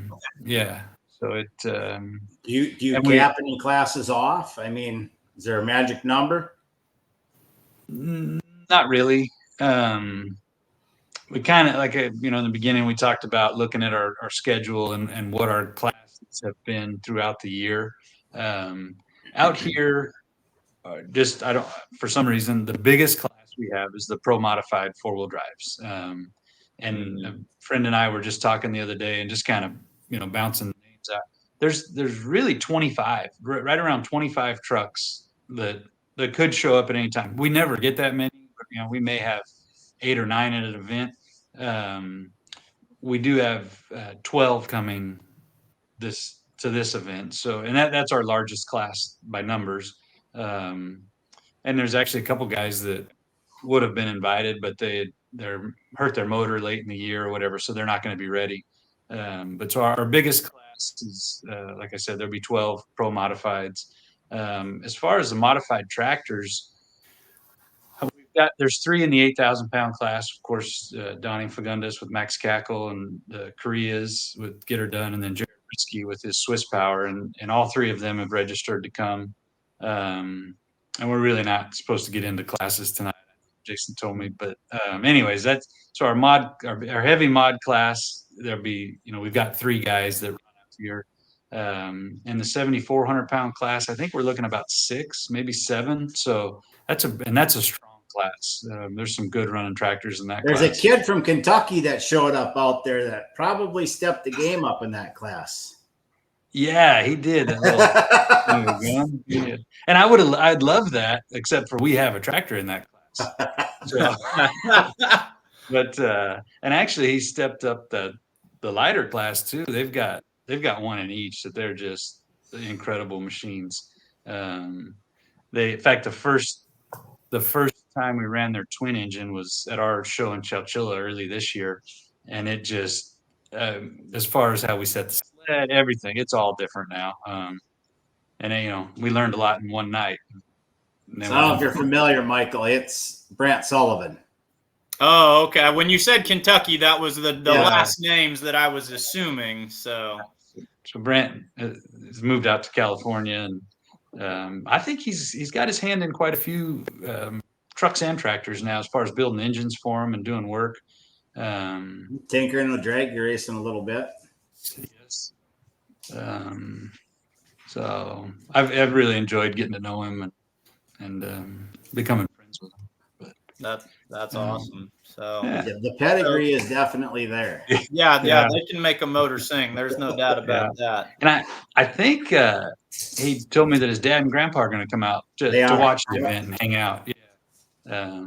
Yeah. So it. Do you cap any classes off? I mean, is there a magic number? Not really. We kind of in the beginning we talked about looking at our schedule and what our classes have been throughout the year. Out here, for some reason, the biggest class we have is the pro modified 4-wheel drives. And a friend and I were just talking the other day and just kind of, bouncing the names out. There's really 25, right around 25 trucks that could show up at any time. We never get that many, but we may have 8 or 9 at an event. We do have 12 coming to this event. So, and that's our largest class by numbers. And there's actually a couple guys that would have been invited, but they're hurt their motor late in the year or whatever, so they're not going to be ready. But so our biggest class is, like I said, there'll be 12 pro modifieds. As far as the modified tractors, there's 3 in the 8,000 pound class. Of course, Donnie Fagundes with Max Cackle, and the Koreas with Get Her Done, and then Jared Risky with his Swiss Power, and all 3 of them have registered to come. And we're really not supposed to get into classes tonight, Jason told me, but anyways, that's so our heavy mod class. There'll be, we've got 3 guys that run out here. In the 7,400 pound class, I think we're looking about 6, maybe 7. So that's a strong class. There's some good running tractors in that There's class. a kid from Kentucky that showed up out there that probably stepped the game up in that class. Yeah, he did. Yeah. And I'd love that, except for we have a tractor in that class. So, but and actually he stepped up the lighter class too. They've got 1 in each, that they're just incredible machines. In fact, the first time we ran their twin engine was at our show in Chowchilla early this year, and it just as far as how we set the sled, everything, it's all different now. And we learned a lot in one night. So I don't know if you're familiar, Michael. It's Brant Sullivan. Oh, okay. When you said Kentucky, that was the last names that I was assuming. So Brant has moved out to California, and I think he's got his hand in quite a few trucks and tractors now, as far as building engines for them and doing work. Tinkering with drag racing a little bit. Yes. So I've really enjoyed getting to know him and becoming friends with him. But that's awesome. So the pedigree is definitely there. Yeah, they can make a motor sing. There's no doubt about that. And I think he told me that his dad and grandpa are going to come out to watch the event and hang out. Yeah.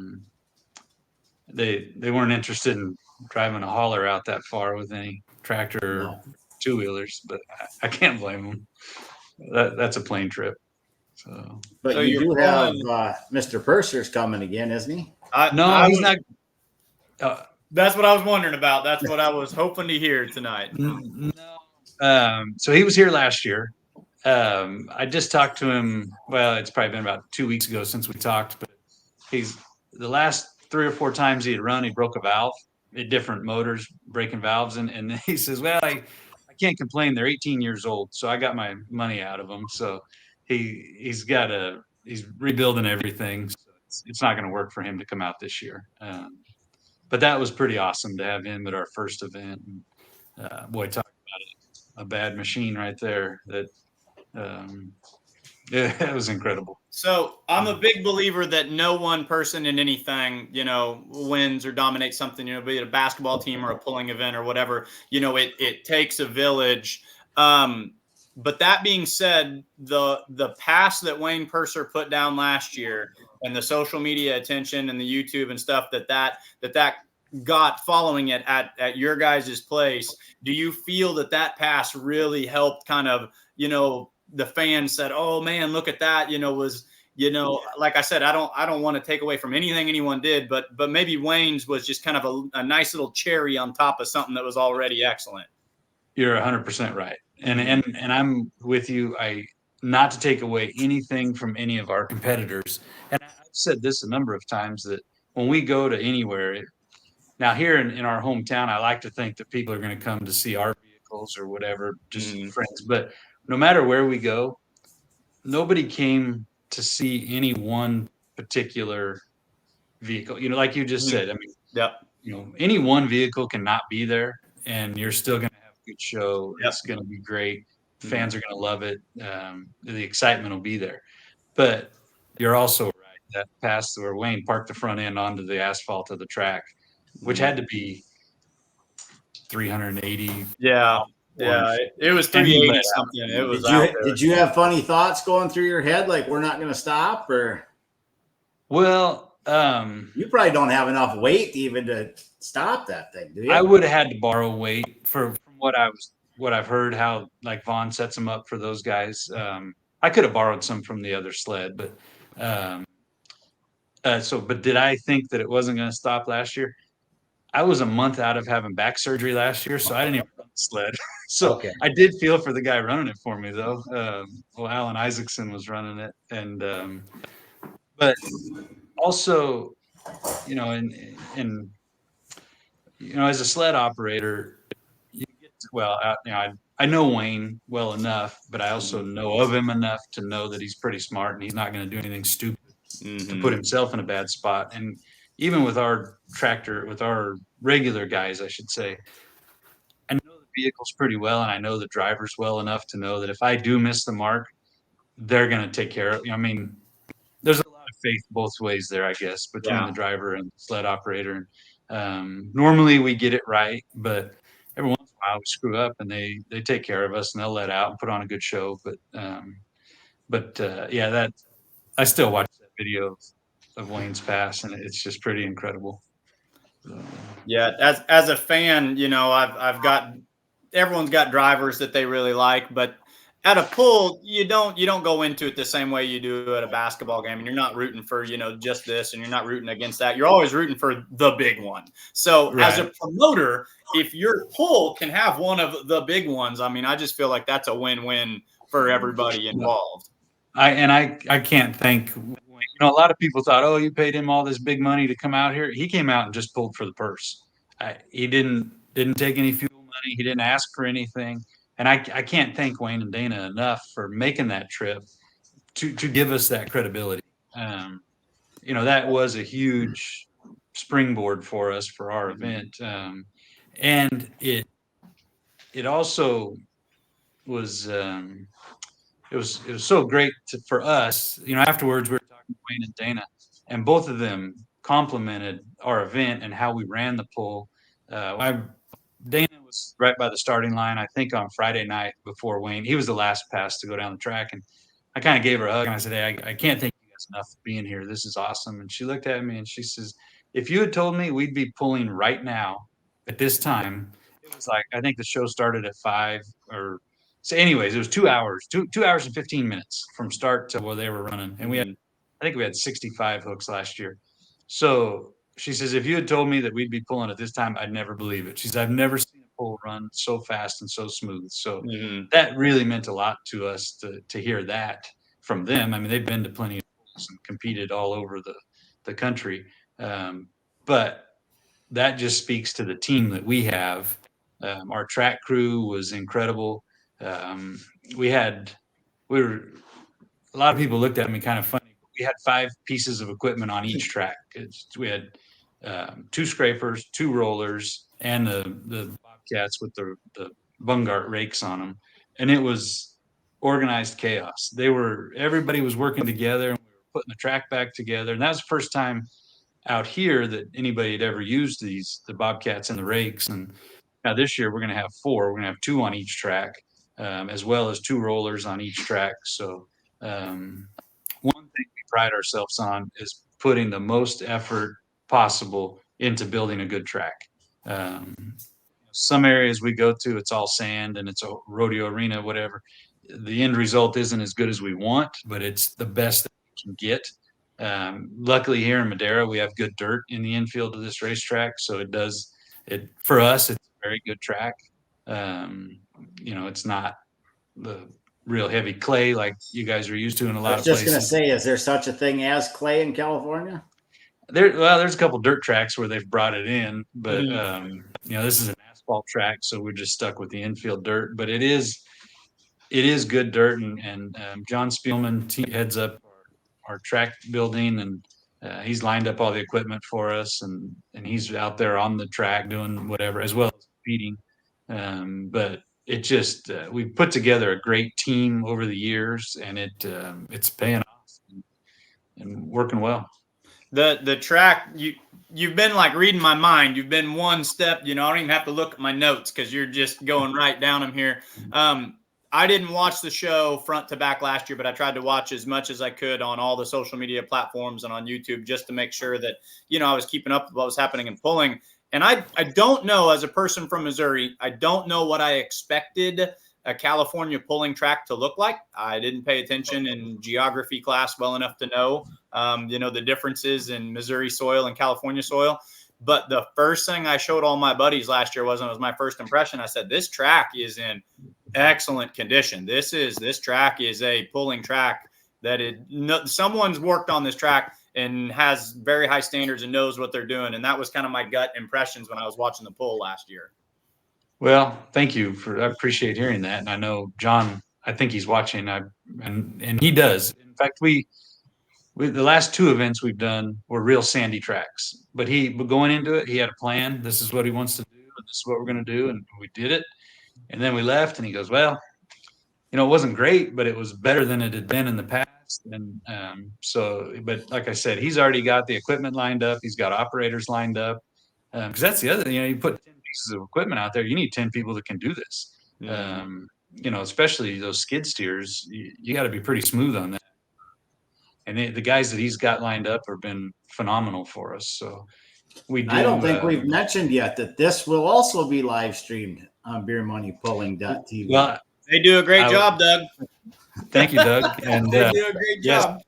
They weren't interested in driving a hauler out that far with any tractor or 2-wheelers, but I can't blame them. That's a plane trip. But so you do have Mr. Purser's coming again, isn't he? He's not. That's what I was wondering about. That's what I was hoping to hear tonight. No. So he was here last year. I just talked to him. Well, it's probably been about 2 weeks ago since we talked, but the last 3 or 4 times he had run, he broke a valve. Different motors breaking valves, and he says, "Well, I can't complain. They're 18 years old, so I got my money out of them. So he's rebuilding everything. So it's not going to work for him to come out this year. But that was pretty awesome to have him at our first event. Boy, talk about a bad machine right there. That it was incredible. So I'm a big believer that no one person in anything, wins or dominates something, be it a basketball team or a pulling event or whatever, it takes a village. But that being said, the pass that Wayne Purser put down last year and the social media attention and the YouTube and stuff that got following it at your guys' place, do you feel that pass really helped kind of, the fans said, "Oh man, look at that," like I said, I don't want to take away from anything anyone did, but maybe Wayne's was just kind of a nice little cherry on top of something that was already excellent. You're 100% right. And I'm with you. Not to take away anything from any of our competitors. And I've said this a number of times that when we go to anywhere, now here in our hometown, I like to think that people are going to come to see our vehicles or whatever, just friends. But no matter where we go, nobody came to see any one particular vehicle. Like you just said, I mean, yep. Any one vehicle cannot be there, and you're still going to have a good show. Yep. It's going to be great. Fans are going to love it. The excitement will be there. But you're also right. That pass where Wayne parked the front end onto the asphalt of the track, which had to be 380. Yeah. Yeah, it was 380 something. It was Did you have funny thoughts going through your head, like we're not going to stop, or? Well, you probably don't have enough weight even to stop that thing, do you? I would have had to borrow weight from what I've heard. How like Vaughn sets them up for those guys. I could have borrowed some from the other sled, but but did I think that it wasn't going to stop last year? I was a month out of having back surgery last year, so I didn't even run the sled. So okay. I did feel for the guy running it for me, though. Alan Isaacson was running it, and but also, as a sled operator, I know Wayne well enough, but I also know of him enough to know that he's pretty smart and he's not going to do anything stupid to put himself in a bad spot. And even with our tractor, with our regular guys, I should say, I know the vehicles pretty well, and I know the drivers well enough to know that if I do miss the mark, they're going to take care of it. I mean, there's a lot of faith both ways there, I guess, between the driver and the sled operator. Normally we get it right, but every once in a while we screw up, and they take care of us, and they'll let out and put on a good show. But that I still watch that video of Wayne's pass, and it's just pretty incredible. Yeah, as a fan, I've got everyone's got drivers that they really like, but at a pull, you don't go into it the same way you do at a basketball game, and you're not rooting for just this, and you're not rooting against that. You're always rooting for the big one. So as a promoter, if your pull can have one of the big ones, I mean, I just feel like that's a win-win for everybody involved. I can't thank. A lot of people thought, oh, you paid him all this big money to come out here. He came out and just pulled for the purse. He didn't take any fuel money. He didn't ask for anything. And I can't thank Wayne and Dana enough for making that trip to give us that credibility. That was a huge springboard for us for our event. And it also was it was so great for us. Afterwards we were talking to Wayne and Dana, and both of them complimented our event and how we ran the pull. Dana was right by the starting line, I think, on Friday night before Wayne. He was the last pass to go down the track, and I kind of gave her a hug, and I said, hey, I can't thank you guys enough for being here. This is awesome. And she looked at me and she says, if you had told me we'd be pulling right now at this time, it was like, I think the show started at 5 or so. Anyways, it was 2 hours, 2 hours and 15 minutes from start to where they were running. And I think we had 65 hooks last year. So she says, if you had told me that we'd be pulling at this time, I'd never believe it. She says, I've never seen a pull run so fast and so smooth. So that really meant a lot to us to hear that from them. I mean, they've been to plenty of pulls and competed all over the country. But that just speaks to the team that we have Our track crew was incredible. We were a lot of people looked at me kind of funny. We had 5 pieces of equipment on each track. We had 2 scrapers, 2 rollers, and the Bobcats with the Bungart rakes on them, and it was organized chaos. Everybody was working together, and we were putting the track back together. And that was the first time out here that anybody had ever used the Bobcats and the rakes. And now this year we're going to have 4. We're going to have 2 on each track, as well as 2 rollers on each track. So one thing we pride ourselves on is putting the most effort possible into building a good track. Some areas we go to, it's all sand and it's a rodeo arena, whatever. The end result isn't as good as we want, but it's the best that we can get. Luckily here in Madera, we have good dirt in the infield of this racetrack. So for us, it's a very good track. It's not the real heavy clay like you guys are used to in a lot of places. I was just going to say, is there such a thing as clay in California? There's a couple dirt tracks where they've brought it in, but this is an asphalt track, so we're just stuck with the infield dirt. But it is good dirt, and John Spielman heads up our track building, and he's lined up all the equipment for us, and he's out there on the track doing whatever as well as feeding. But it just we've put together a great team over the years, and it's paying off and working well. The track, you've been like reading my mind. You've been one step, I don't even have to look at my notes because you're just going right down them here. I didn't watch the show front to back last year, but I tried to watch as much as I could on all the social media platforms and on YouTube just to make sure that, I was keeping up with what was happening in pulling. And I don't know, as a person from Missouri, I don't know what I expected a California pulling track to look like. I didn't pay attention in geography class well enough to know, the differences in Missouri soil and California soil. But the first thing I showed all my buddies last year was my first impression. I said, this track is in excellent condition. This track is a pulling track that someone's worked on this track and has very high standards and knows what they're doing. And that was kind of my gut impressions when I was watching the pull last year. Well, thank you I appreciate hearing that. And I know John, I think he's watching, and he does. In fact, we the last 2 events we've done were real sandy tracks, but going into it, he had a plan. This is what he wants to do, and this is what we're going to do. And we did it. And then we left, and he goes, well, it wasn't great, but it was better than it had been in the past. And but like I said, he's already got the equipment lined up. He's got operators lined up. Because that's the other thing, you put 10 pieces of equipment out there, you need 10 people that can do this. Yeah. Especially those skid steers, you got to be pretty smooth on that. And the guys that he's got lined up have been phenomenal for us. So I don't think we've mentioned yet that this will also be live streamed on beermoneypulling.tv. Well, they do a great job, Doug. Thank you, Doug. And they do a great job.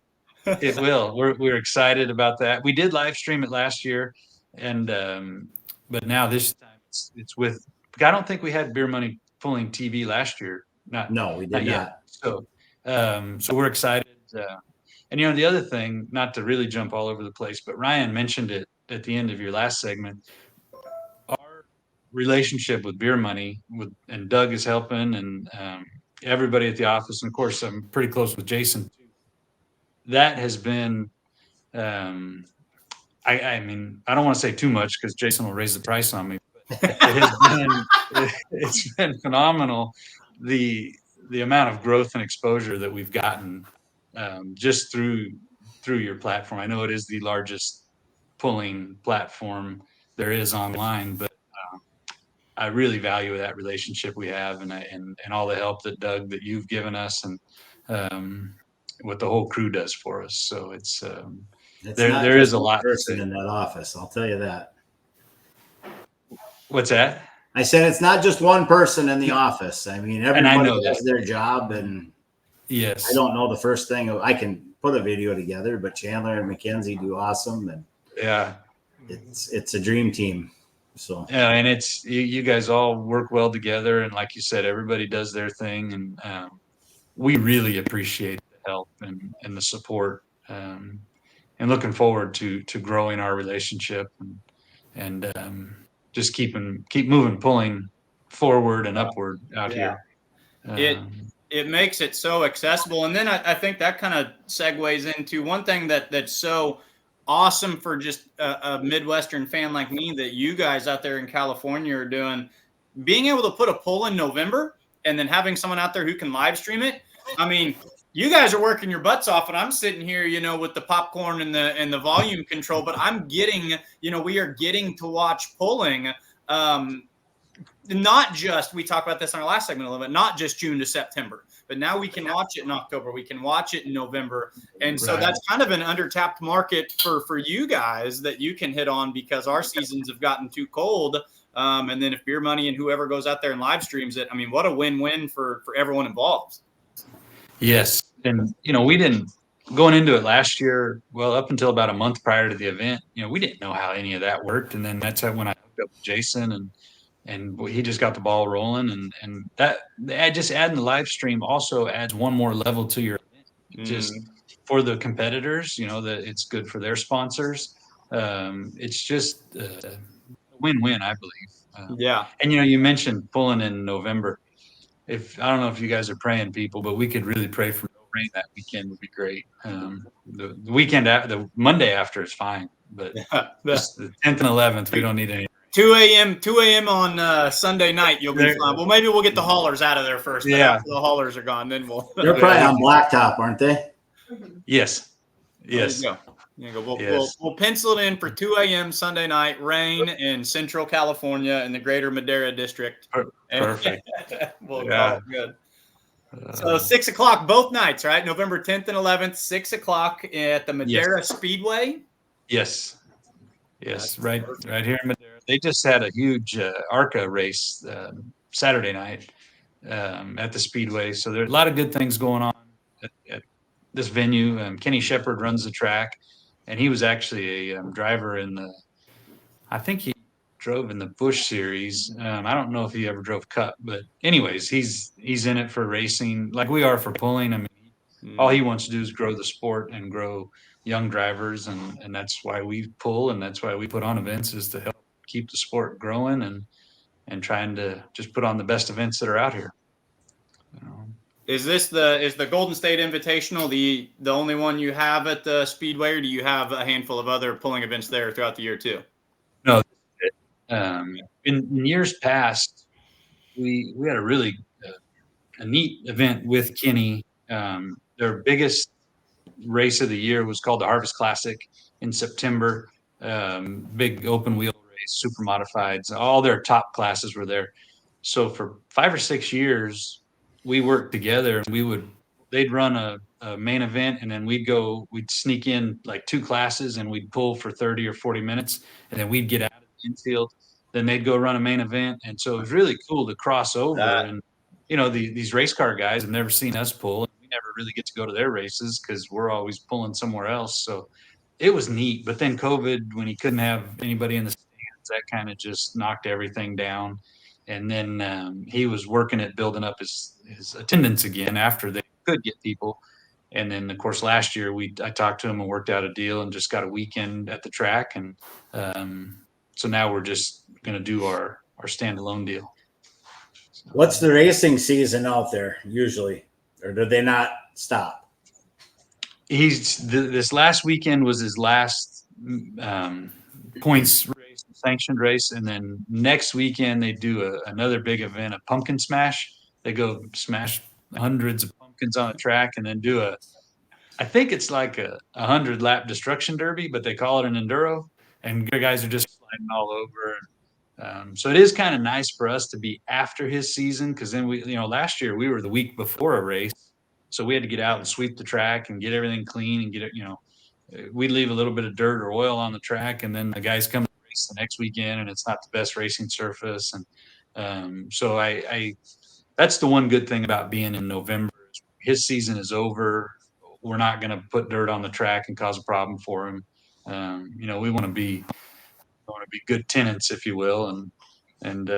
Yes, it will. We're excited about that. We did live stream it last year, and but now this time it's with. I don't think we had Beer Money Pulling TV last year. No, we did not. So we're excited. And the other thing, not to really jump all over the place, but Ryan mentioned it at the end of your last segment. Our relationship with Beer Money, and Doug is helping, and everybody at the office, and of course I'm pretty close with Jason too. That has been, I mean, I don't want to say too much because Jason will raise the price on me. But it's been phenomenal. The amount of growth and exposure that we've gotten just through your platform. I know it is the largest pulling platform there is online, but I really value that relationship we have, and all the help that Doug, that you've given us, and what the whole crew does for us. So it's there is a lot person in that office. I'll tell you that. What's that? I said it's not just one person in the office. I mean, everybody does their job, and yes, I don't know the first thing. I can put a video together, but Chandler and Mackenzie do awesome, and yeah, it's a dream team. So yeah, and it's you guys all work well together, and like you said, everybody does their thing, and we really appreciate the help and the support, and looking forward to growing our relationship and just keep moving pulling forward and upward out Yeah. here. It makes it so accessible. And then I think that kind of segues into one thing that's so awesome for just a Midwestern fan like me that you guys out there in California are doing, being able to put a poll in November and then having someone out there who can live stream it. I mean, you guys are working your butts off, and I'm sitting here, with the popcorn and the volume control, but I'm getting, we are getting to watch polling. Not just, we talked about this on our last segment a little bit, not just June to September, but now we can watch it in October. We can watch it in November. And so that's kind of an undertapped market for you guys that you can hit on, because our seasons have gotten too cold. And then if Beer Money and whoever goes out there and live streams it, I mean, what a win-win for everyone involved. Yes. And, we didn't, going into it last year, well, up until about a month prior to the event, we didn't know how any of that worked. And then that's when I hooked up with Jason and he just got the ball rolling, and that just adding the live stream also adds one more level to your event. Just for the competitors, that it's good for their sponsors. It's just a win-win, I believe. Yeah. And you mentioned pulling in November. I don't know if you guys are praying, people, but we could really pray for no rain that weekend would be great. The weekend the Monday after is fine, but just the 10th and 11th, we don't need any. 2 a.m. on Sunday night, you'll be fine. Well, maybe we'll get the haulers out of there first. Yeah. After the haulers are gone, then we'll. They're probably on blacktop, aren't they? Yes. There you go. We'll pencil it in for 2 a.m. Sunday night, rain in Central California in the Greater Madera District. Perfect. We'll call it good. So 6 o'clock both nights, right? November 10th and 11th, 6 o'clock at the Madera Speedway. Yes. Right here in Madera. They just had a huge ARCA race Saturday night at the Speedway. So there's a lot of good things going on at this venue. Kenny Shepard runs the track, and he was actually a driver I think he drove in the Busch Series. I don't know if he ever drove Cup, but anyways, he's in it for racing like we are for pulling. I mean, all he wants to do is grow the sport and grow young drivers, and that's why we pull, and that's why we put on events, is to help keep the sport growing and trying to just put on the best events that are out here. Is the Golden State Invitational the only one you have at the Speedway, or do you have a handful of other pulling events there throughout the year too? No. In years past, we had a really a neat event with Kenny. Their biggest race of the year was called the Harvest Classic in September. Big open wheel race, super modifieds, all their top classes were there. So for 5 or 6 years, we worked together, and they'd run a main event, and then we'd sneak in like 2 classes, and we'd pull for 30 or 40 minutes, and then we'd get out of the infield. Then they'd go run a main event. And so it was really cool to cross over. And, these race car guys have never seen us pull. We never really get to go to their races because we're always pulling somewhere else. So it was neat. But then COVID, when he couldn't have anybody in the stands, that kind of just knocked everything down. And then he was working at building up his attendance again after they could get people. And then, of course, last year I talked to him and worked out a deal and just got a weekend at the track. And so now we're just going to do our standalone deal. What's the racing season out there usually, or do they not stop? This last weekend was his last points race, sanctioned race, and then next weekend they do another big event, a pumpkin smash. They go smash hundreds of pumpkins on a track, and then do I think it's like a 100-lap destruction derby, but they call it an enduro, and the guys are just sliding all over. So it is kind of nice for us to be after his season, because then last year we were the week before a race, so we had to get out and sweep the track and get everything clean and get it. We'd leave a little bit of dirt or oil on the track, and then the guys come to race the next weekend, and it's not the best racing surface. And so that's the one good thing about being in November. His season is over. We're not going to put dirt on the track and cause a problem for him. We want to be good tenants, if you will, and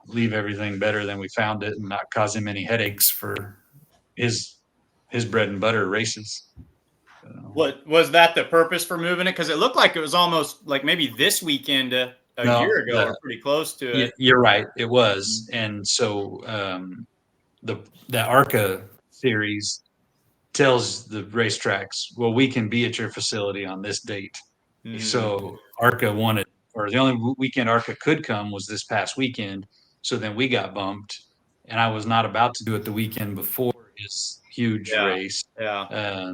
leave everything better than we found it, and not cause him any headaches for his bread and butter races. What was that the purpose for moving it? Because it looked like it was almost like maybe this weekend a No, year ago the- or pretty close to Yeah, it. you're right. It was, and so the ARCA series tells the racetracks, well, we can be at your facility on this date. Mhm. So ARCA wanted, or the only weekend ARCA could come was this past weekend. So then we got bumped, and I was not about to do it the weekend before his huge Yeah. race. Yeah.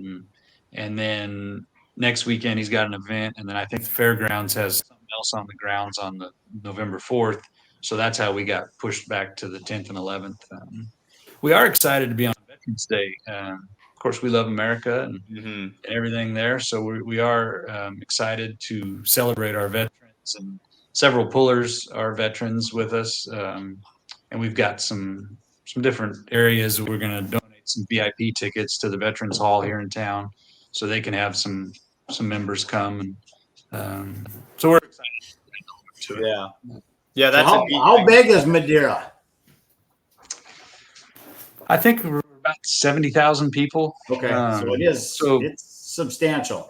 And then next weekend he's got an event, and then I think the fairgrounds has something else on the grounds on the November 4th. So that's how we got pushed back to the 10th and 11th. We are excited to be on Veterans Day. Of course, we love America and hmm everything there. So we are excited to celebrate our veterans, and several pullers are veterans with us. And we've got some different areas. We're going to donate some VIP tickets to the Veterans Hall here in town, so they can have some members come. And so we're excited to it. Yeah. Yeah. So That's a neat how thing. big is Madeira? I think we're about 70,000 people. Okay, so it's substantial.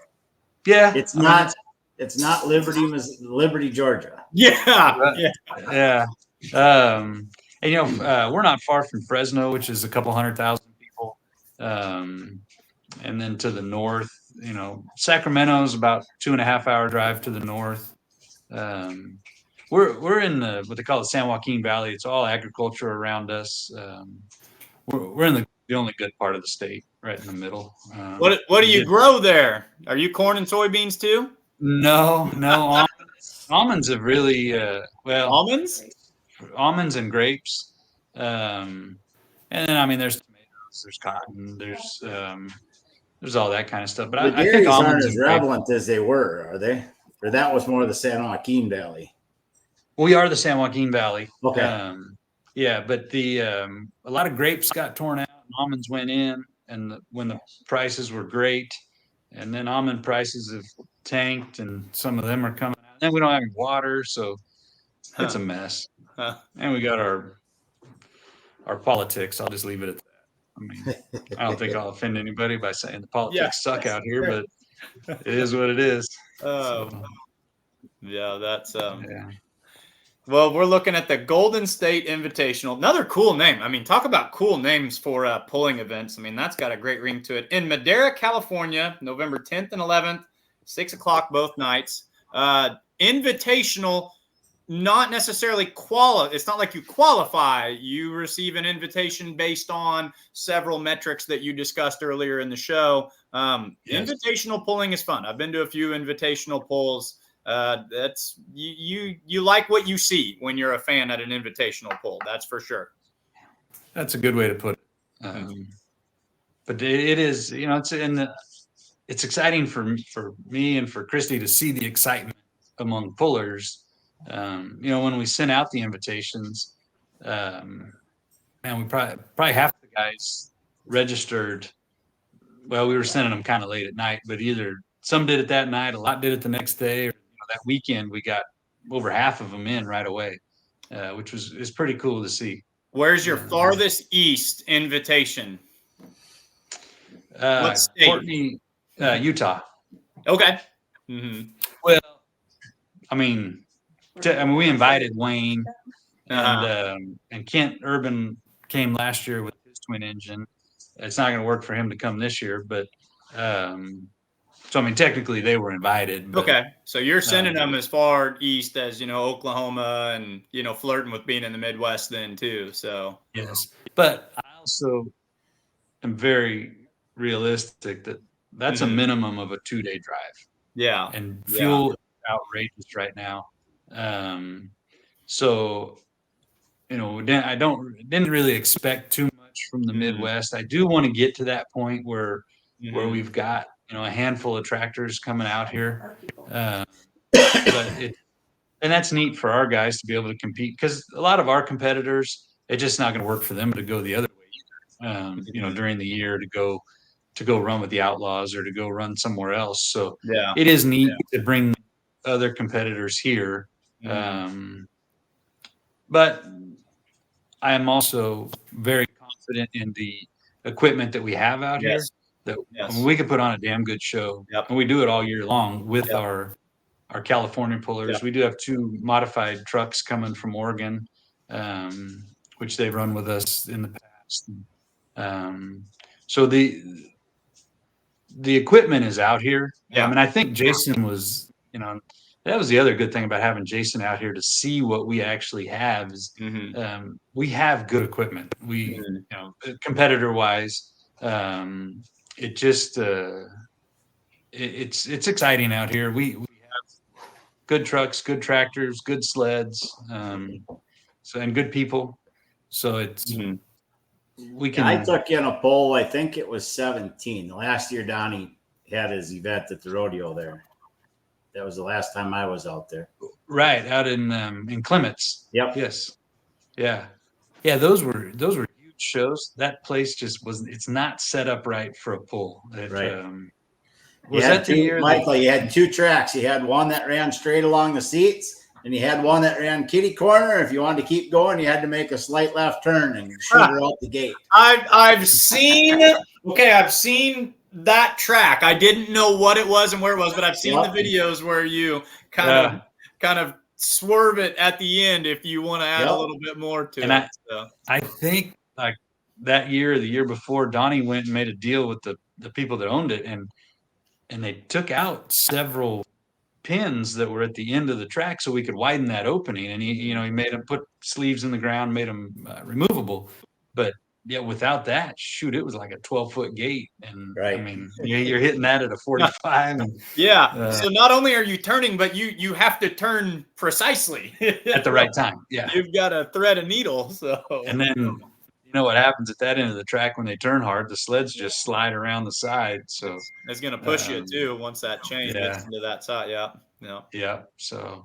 Yeah, It's I mean, not it's not Liberty, Georgia. Yeah. Yeah. Yeah. And we're not far from Fresno, which is a couple 100,000 people. And then to the north, Sacramento's about 2.5 hour drive to the north. We're in what they call the San Joaquin Valley. It's all agriculture around us. We're in the only good part of the state, right in the middle. What do you grow there? Are you corn and soybeans too? No, almonds have really Almonds? almonds and grapes. And then I mean there's tomatoes, there's cotton, there's all that kind of stuff. But The I think dairies almonds aren't and as grapes, relevant as they were, are they? Or that was more of the San Joaquin Valley. we are the San Joaquin Valley. Okay. Yeah, but the a lot of grapes got torn out, and almonds went in, and when the prices were great, and then almond prices have tanked, and some of them are coming out. And then we don't have any water, so it's a mess. Huh. And we got our politics. I'll just leave it at that. I mean, I don't think I'll offend anybody by saying the politics suck out here, but it is what it is. Oh, So, yeah. That's yeah. Well, we're looking at the Golden State Invitational. Another cool name. I mean, talk about cool names for pulling events. I mean, that's got a great ring to it. In Madera, California, November 10th and 11th, 6 o'clock both nights. Invitational, not necessarily it's not like you qualify. You receive an invitation based on several metrics that you discussed earlier in the show. Yes. Invitational pulling is fun. I've been to a few invitational pulls. That's you like what you see when you're a fan at an invitational pull. That's for sure. That's a good way to put it. But it is, it's exciting for me and for Christy to see the excitement among pullers. When we sent out the invitations, and we probably half the guys registered. Well, we were sending them kind of late at night, but either some did it that night, a lot did it the next day, or that weekend we got over half of them in right away, which is pretty cool to see. Where's your farthest east invitation? What state? Courtney, Utah. Okay. Mm-hmm. Well, I mean, we invited Wayne and Kent Urban came last year with his twin engine. It's not going to work for him to come this year, but so I mean, technically they were invited. But, okay, so you're sending them as far east as Oklahoma, and flirting with being in the Midwest then too. So yes, but I also am very realistic that that's a minimum of a 2-day drive. Yeah, and fuel is outrageous right now. So I didn't really expect too much from the Midwest. I do want to get to that point where we've got a handful of tractors coming out here, and that's neat for our guys to be able to compete, because a lot of our competitors, it's just not going to work for them to go the other way either. During the year to go run with the Outlaws or to go run somewhere else. So it is neat to bring other competitors here. But I am also very confident in the equipment that we have out here. That I mean, we could put on a damn good show, and we do it all year long with our our California pullers. Yeah. We do have 2 modified trucks coming from Oregon, which they've run with us in the past. So the equipment is out here. Yeah. And I think Jason was, that was the other good thing about having Jason out here to see what we actually have is we have good equipment. We, competitor wise, it just, it's exciting out here. We have good trucks, good tractors, good sleds, and good people. So it's, we can. I took in a poll. I think it was 17. Last year, Donnie had his event at the rodeo there. That was the last time I was out there. Right, out in Clements. Yep. Yes. Yeah. Yeah. Those were huge shows. That place just wasn't. It's not set up right for a pull. Right. Was that the year, Michael? You had 2 tracks. You had one that ran straight along the seats, and you had one that ran kitty corner. If you wanted to keep going, you had to make a slight left turn and shoot her out the gate. I've seen I've seen that track. I didn't know what it was and where it was, but I've seen the videos where you kind of swerve it at the end if you want to add a little bit more to it. I think like that year or the year before, Donnie went and made a deal with the people that owned it, and they took out several pins that were at the end of the track so we could widen that opening. And he made them put sleeves in the ground, made them removable. But yeah, without that, shoot, it was like a 12-foot gate. And right. I mean, you're hitting that at a 45. And, so not only are you turning, but you have to turn precisely at the right time. Yeah. You've got to thread a needle. So, and then, what happens at that end of the track when they turn hard, the sleds just slide around the side. So it's going to push you too once that chain gets into that side. Yeah. So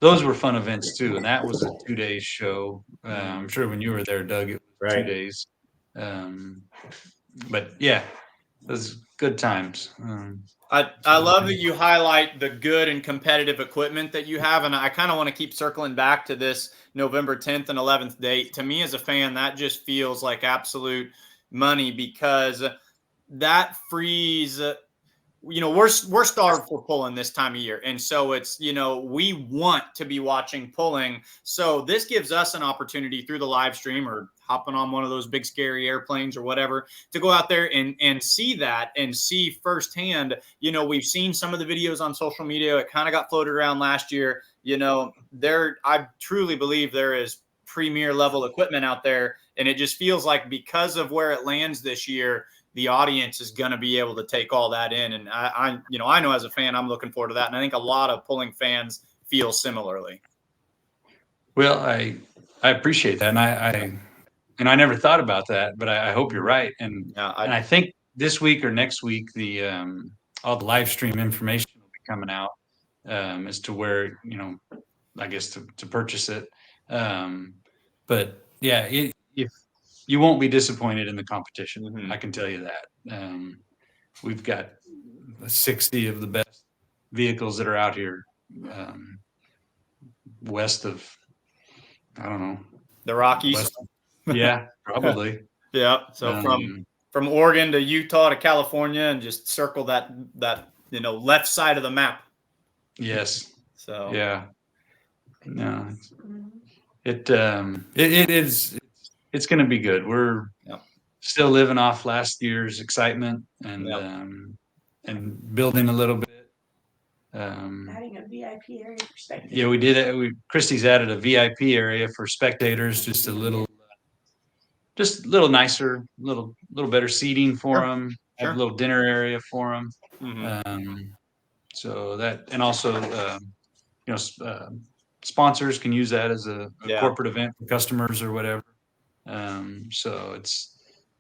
those were fun events too. And that was a 2-day show. I'm sure when you were there, Doug, it was 2 days. But yeah, it was good times. I love that you highlight the good and competitive equipment that you have. And I kind of want to keep circling back to this November 10th and 11th date. To me as a fan, that just feels like absolute money because that frees, we're starved for pulling this time of year. And so it's, we want to be watching pulling. So this gives us an opportunity through the live stream or hopping on one of those big scary airplanes or whatever to go out there and see that and see firsthand. We've seen some of the videos on social media. It kind of got floated around last year. I truly believe there is premier level equipment out there. And it just feels like because of where it lands this year, the audience is going to be able to take all that in. And I know as a fan, I'm looking forward to that. And I think a lot of pulling fans feel similarly. Well, I appreciate that. And I never thought about that, but I hope you're right. And I think this week or next week, all the live stream information will be coming out as to where, I guess to purchase it. But yeah, if you won't be disappointed in the competition. I can tell you that. We've got 60 of the best vehicles that are out here west of, I don't know, the Rockies. Yeah, probably. Yeah. So from Oregon to Utah to California and just circle that left side of the map. Yes. So yeah. No, it is. It's going to be good. We're still living off last year's excitement and building a little bit. Adding a VIP area for spectators. Yeah, we did it. Christie's added a VIP area for spectators, just a little nicer, little better seating for them. Have a little dinner area for them. So that, and also, sponsors can use that as a corporate event for customers or whatever. So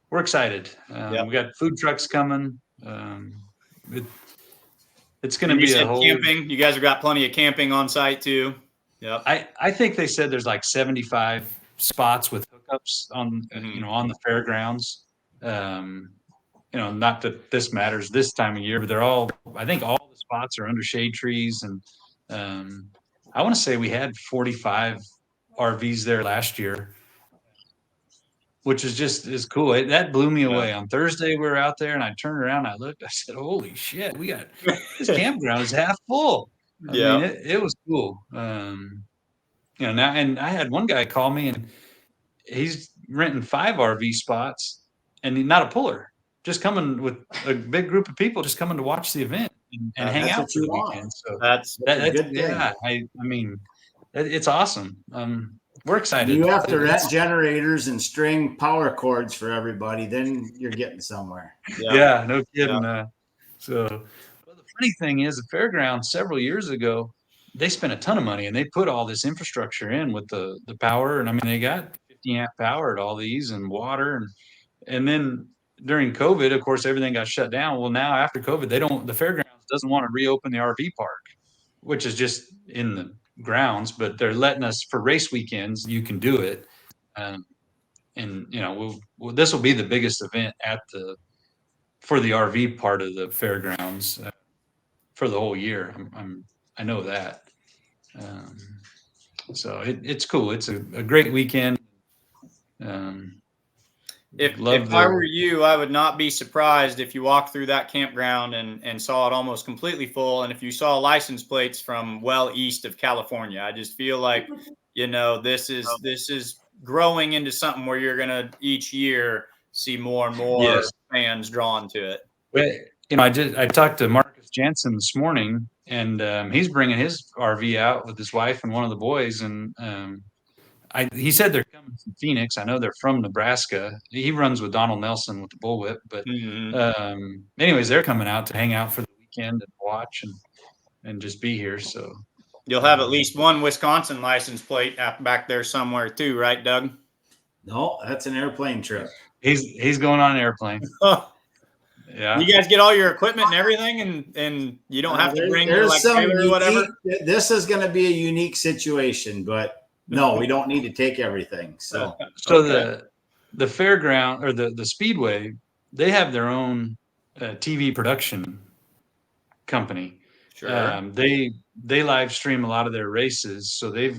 we're excited. We got food trucks coming. It's going to be a whole camping. You guys have got plenty of camping on site too. Yeah. I think they said there's like 75 spots with hookups on, on the fairgrounds. Not that this matters this time of year, but I think all the spots are under shade trees. And I want to say we had 45 RVs there last year, which is cool. That blew me away. On Thursday, we were out there and I turned around, I looked, I said, holy shit, this campground is half full. I Yeah. mean, it was cool. Now, and I had one guy call me, and he's renting 5 RV spots, and he's not a puller, just coming with a big group of people, just coming to watch the event and hang That's out what for you the want. weekend. So That's That's a good thing. yeah, I mean, it's awesome. We're excited. You have to It's- rent generators and string power cords for everybody, then you're getting somewhere. Yeah, no kidding. Well, the funny thing is, the fairgrounds several years ago, they spent a ton of money and they put all this infrastructure in with the power, and I mean, they got 50 amp power at all these and water, and then during COVID, of course, everything got shut down. Well, now after COVID, the fairgrounds doesn't want to reopen the RV park, which is just in the grounds, but they're letting us for race weekends. You can do it, um, and this will be the biggest event for the RV part of the fairgrounds for the whole year. I know that. Um, so it's cool. It's a great weekend. Love if I were you, I would not be surprised if you walked through that campground and saw it almost completely full. And if you saw license plates from well east of California, I just feel like, this is growing into something where you're going to each year see more and more Yes. fans drawn to it. Well, I talked to Marcus Jansen this morning, and he's bringing his RV out with his wife and one of the boys, and he said they're coming from Phoenix. I know they're from Nebraska. He runs with Donald Nelson with the Bullwhip, but anyways, they're coming out to hang out for the weekend and watch and just be here. So You'll have at least one Wisconsin license plate back there somewhere too, right, Doug? No, that's an airplane trip. he's going on an airplane. Yeah. You guys get all your equipment and everything, and you don't have to bring your trailer or whatever. This is going to be a unique situation, but no, we don't need to take everything. So okay. the fairground or the Speedway, they have their own TV production company. Sure. They live stream a lot of their races, so they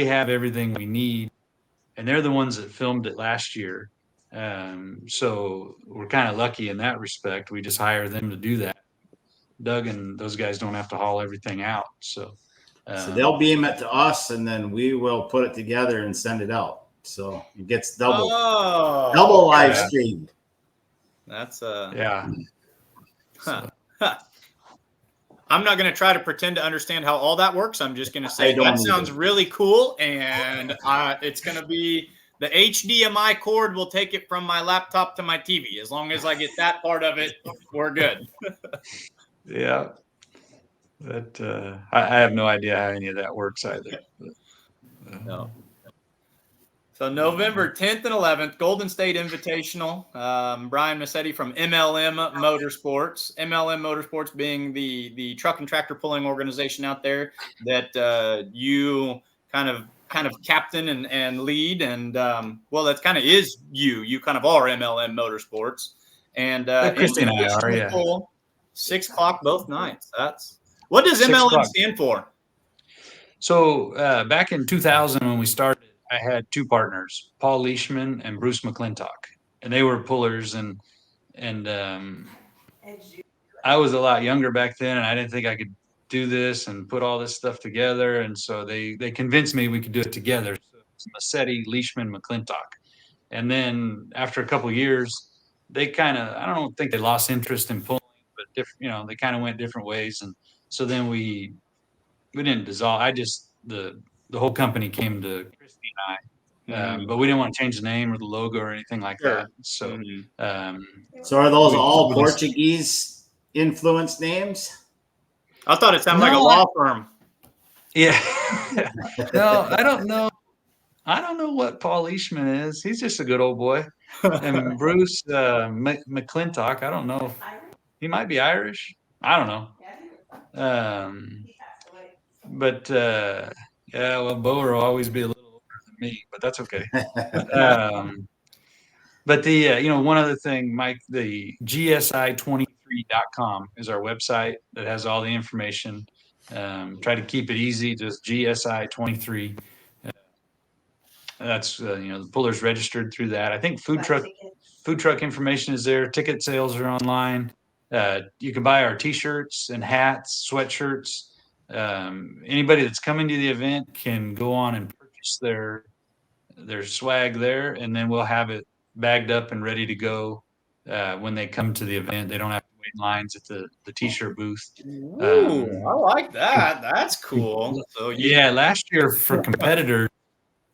have everything we need, and they're the ones that filmed it last year. So we're kind of lucky in that respect. We just hire them to do that. Doug and those guys don't have to haul everything out. So they'll beam it to us, and then we will put it together and send it out. So it gets double live streamed. That's yeah. Huh. I'm not going to try to pretend to understand how all that works. I'm just going to say that sounds really cool, and it's going to be the HDMI cord will take it from my laptop to my TV. As long as I get that part of it, we're good. Yeah. That I have no idea how any of that works either. No. So November 10th and 11th, Golden State Invitational. Brian Massetti from MLM Motorsports. MLM Motorsports being the truck and tractor pulling organization out there that you kind of captain and lead. And that kind of is you. You kind of are MLM Motorsports. And Christy and I are, yeah. 6 o'clock both nights. What does MLM stand for? So back in 2000 when we started, I had 2 partners, Paul Leishman and Bruce McClintock, and they were pullers, and I was a lot younger back then, and I didn't think I could do this and put all this stuff together, and so they convinced me we could do it together. So it's Massetti, Leishman, McClintock, and then after a couple of years, they I don't think they lost interest in pulling, but they kind of went different ways, and so then we didn't dissolve. The whole company came to Christy and I, but we didn't want to change the name or the logo or anything like that. So, so are those all Portuguese influenced names? I thought it sounded like a law firm. Yeah. No, I don't know. I don't know what Paul Leishman is. He's just a good old boy. And Bruce McClintock, I don't know. He might be Irish. I don't know. But yeah, well, Bo will always be a little older than me, but that's okay. But one other thing, Mike, the GSI23.com is our website that has all the information. Try to keep it easy, just GSI23. That's the puller's registered through that. I think food truck information is there. Ticket sales are online. You can buy our T-shirts and hats, sweatshirts. Anybody that's coming to the event can go on and purchase their swag there, and then we'll have it bagged up and ready to go when they come to the event. They don't have to wait in lines at the t-shirt booth. Ooh, I like that. That's cool. So Yeah, last year for competitors,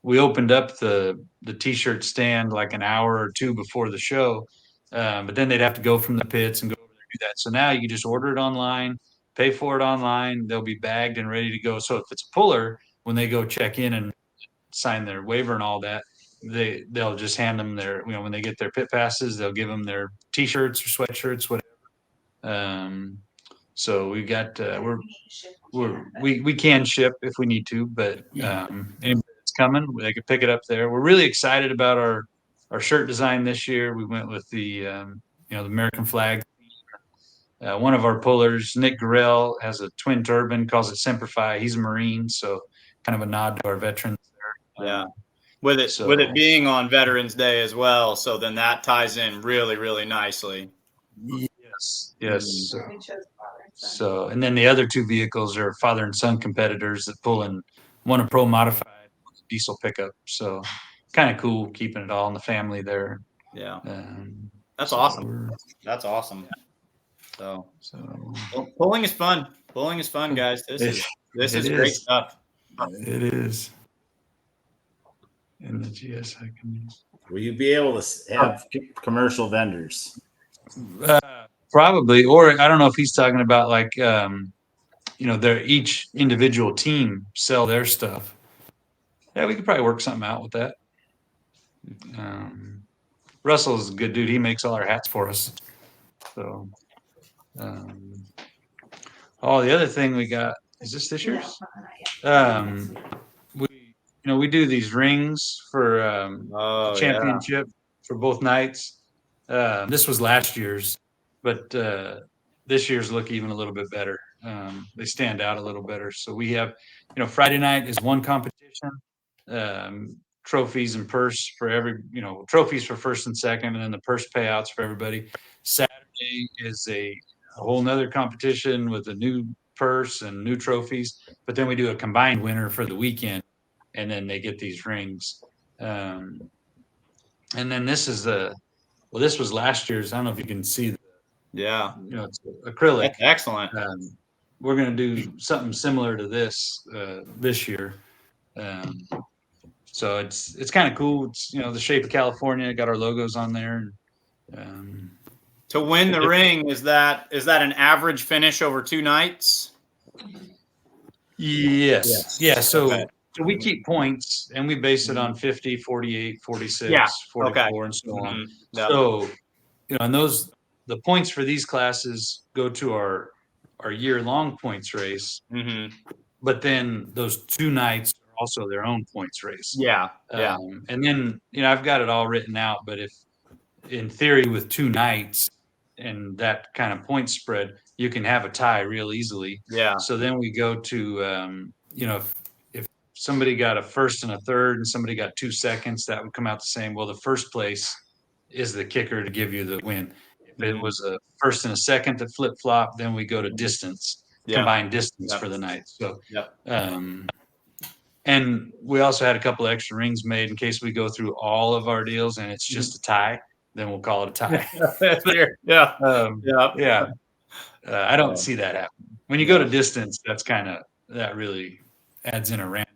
we opened up the t-shirt stand like an hour or two before the show, but then they'd have to go from the pits and go over there and do that. So now you can just order it online, pay for it online. They'll be bagged and ready to go. So if it's a puller, when they go check in and sign their waiver and all that, they'll just hand them their, when they get their pit passes, they'll give them their t-shirts or sweatshirts, whatever. So we got we can ship if we need to, but anybody that's coming, they can pick it up there. We're really excited about our shirt design this year. We went with the the American flag. One of our pullers, Nick Gorell, has a twin turban, calls it Semper Fi. He's a Marine, so kind of a nod to our veterans there. yeah. With it being on Veterans Day as well, so then that ties in really, really nicely. Yes. So, and then the other two vehicles are father and son competitors that pull in, one a pro modified, diesel pickup. So, kind of cool keeping it all in the family there. Yeah, that's awesome. That's awesome. So pulling is fun. Pulling is fun, guys. This is great stuff. It is. In the GS, I can. Will you be able to have commercial vendors? Probably, or I don't know if he's talking about like, their each individual team sell their stuff. Yeah, we could probably work something out with that. Russell's a good dude. He makes all our hats for us. So, the other thing we got, is this year's? We do these rings for the championship for both nights. This was last year's, but this year's look even a little bit better. They stand out a little better. So we have, Friday night is one competition, trophies and purse for every, trophies for first and second, and then the purse payouts for everybody. Saturday is a whole nother competition with a new purse and new trophies, but then we do a combined winner for the weekend, and then they get these rings. And then this is this was last year's. I don't know if you can see. It's acrylic. That's excellent. We're going to do something similar to this this year. So it's kind of cool. It's the shape of California. Got our logos on there. To win the ring, is that an average finish over 2 nights? Yes. Yeah. So we keep points, and we base it on 50, 48, 46, 44, and so on. Yep. So, and the points for these classes go to our year-long points race. Mm-hmm. But then those 2 nights are also their own points race. Yeah. And then, I've got it all written out, but if in theory with 2 nights and that kind of point spread, you can have a tie real easily. Yeah. So then we go to, if somebody got a first and a third and somebody got 2 seconds, that would come out the same. Well, the first place is the kicker to give you the win. If it was a first and a second that flip flop, then we go to distance, combined distance for the night. So, and we also had a couple of extra rings made in case we go through all of our deals and it's just a tie, then we'll call it a tie. I don't see that happening. When you go to distance, that really adds in a random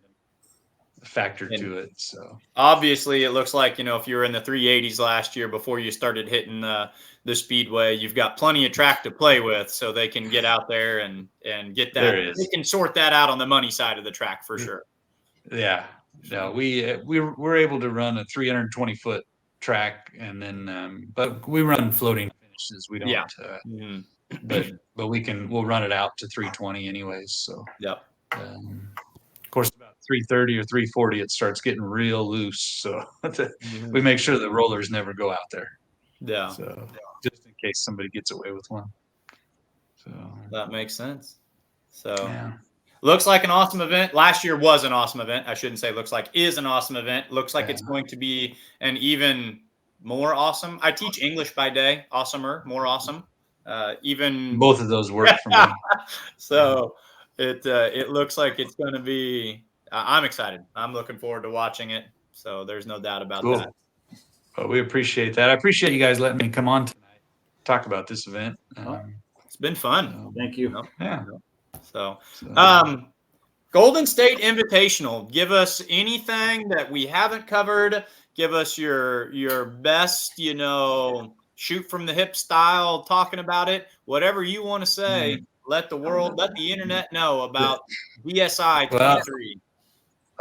factor to it. So obviously it looks like, if you were in the 380s last year before you started hitting the speedway, you've got plenty of track to play with, so they can get out there and get that. They can sort that out on the money side of the track for sure. Yeah. No, we're able to run a 320-foot track, and then but we run floating finishes. We don't but we'll run it out to 320 anyways. So of course, about 330 or 340, it starts getting real loose. So we make sure the rollers never go out there. Yeah. So just in case somebody gets away with one. So that makes sense. So looks like an awesome event. Last year was an awesome event. I shouldn't say looks like is an awesome event. Looks like it's going to be an even more awesome. I teach English by day. Awesomer, more awesome. Even both of those work for me. So It looks like it's going to be. I'm excited. I'm looking forward to watching it. So there's no doubt about Cool. that. Well, we appreciate that. I appreciate you guys letting me come on tonight, talk about this event. It's been fun. Thank you. Yeah. So, So, Golden State Invitational. Give us anything that we haven't covered. Give us your best, shoot from the hip style, talking about it. Whatever you want to say. Let the internet know about BSI 23.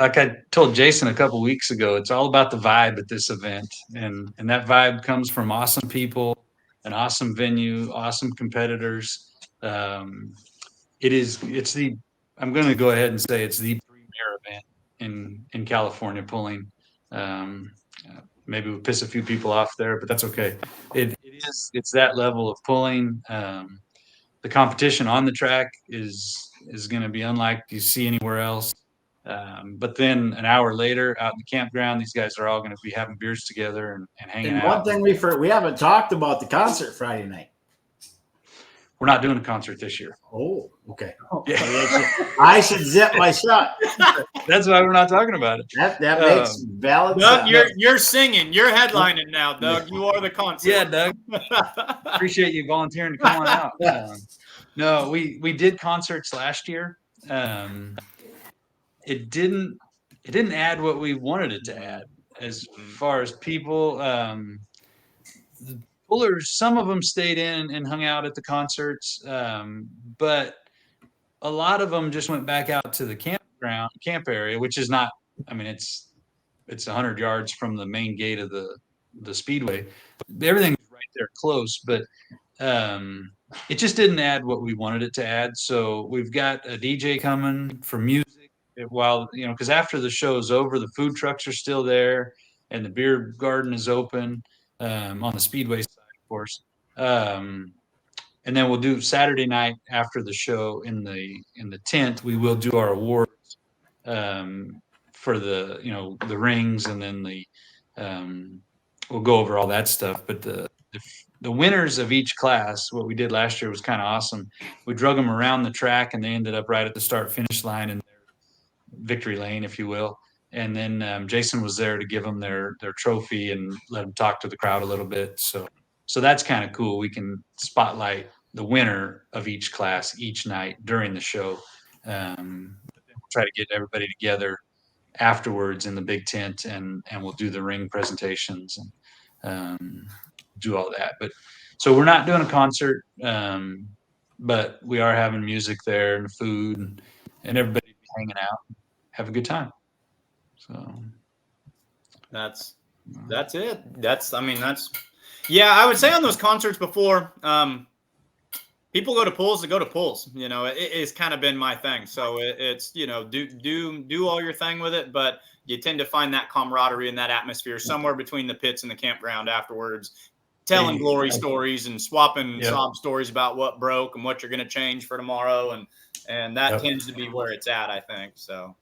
like I told Jason a couple weeks ago, it's all about the vibe at this event, and that vibe comes from awesome people, an awesome venue, awesome competitors. I'm going to go ahead and say it's the premier event in California pulling. Maybe we piss a few people off there, but that's okay. It's that level of pulling. The competition on the track is going to be unlike you see anywhere else. But then an hour later out in the campground, these guys are all going to be having beers together and hanging And out. one thing we haven't talked about the concert Friday night. We're not doing a concert this year. Oh, okay. Yeah. I should zip my shot. That's why we're not talking about it. That makes valid Doug, sense. you're singing. You're headlining now, Doug. You are the concert. Yeah, Doug. Appreciate you volunteering to come on out. No, we did concerts last year. It didn't add what we wanted it to add as far as people. The pullers, some of them stayed in and hung out at the concerts, but a lot of them just went back out to the camp area, which is not. I mean, it's 100 yards from the main gate of the speedway. Everything's right there close, but it just didn't add what we wanted it to add. So we've got a DJ coming for music while, because after the show is over, the food trucks are still there and the beer garden is open on the speedway side, of course. And then we'll do Saturday night after the show in the tent. We will do our awards for the rings, and then we'll go over all that stuff. But the winners of each class, what we did last year was kind of awesome. We drug them around the track, and they ended up right at the start finish line in their victory lane, if you will. And then Jason was there to give them their trophy and let them talk to the crowd a little bit. So that's kind of cool. We can spotlight the winner of each class each night during the show. We'll try to get everybody together afterwards in the big tent, and we'll do the ring presentations and do all that. But so we're not doing a concert, but we are having music there and food, and everybody hanging out, have a good time. So that's it. Yeah, I would say on those concerts before, people go to pools to go to pools. It's kind of been my thing. So it's do all your thing with it, but you tend to find that camaraderie and that atmosphere somewhere between the pits and the campground afterwards, telling glory stories and swapping sob stories about what broke and what you're going to change for tomorrow, and that tends to be where it's at, I think. So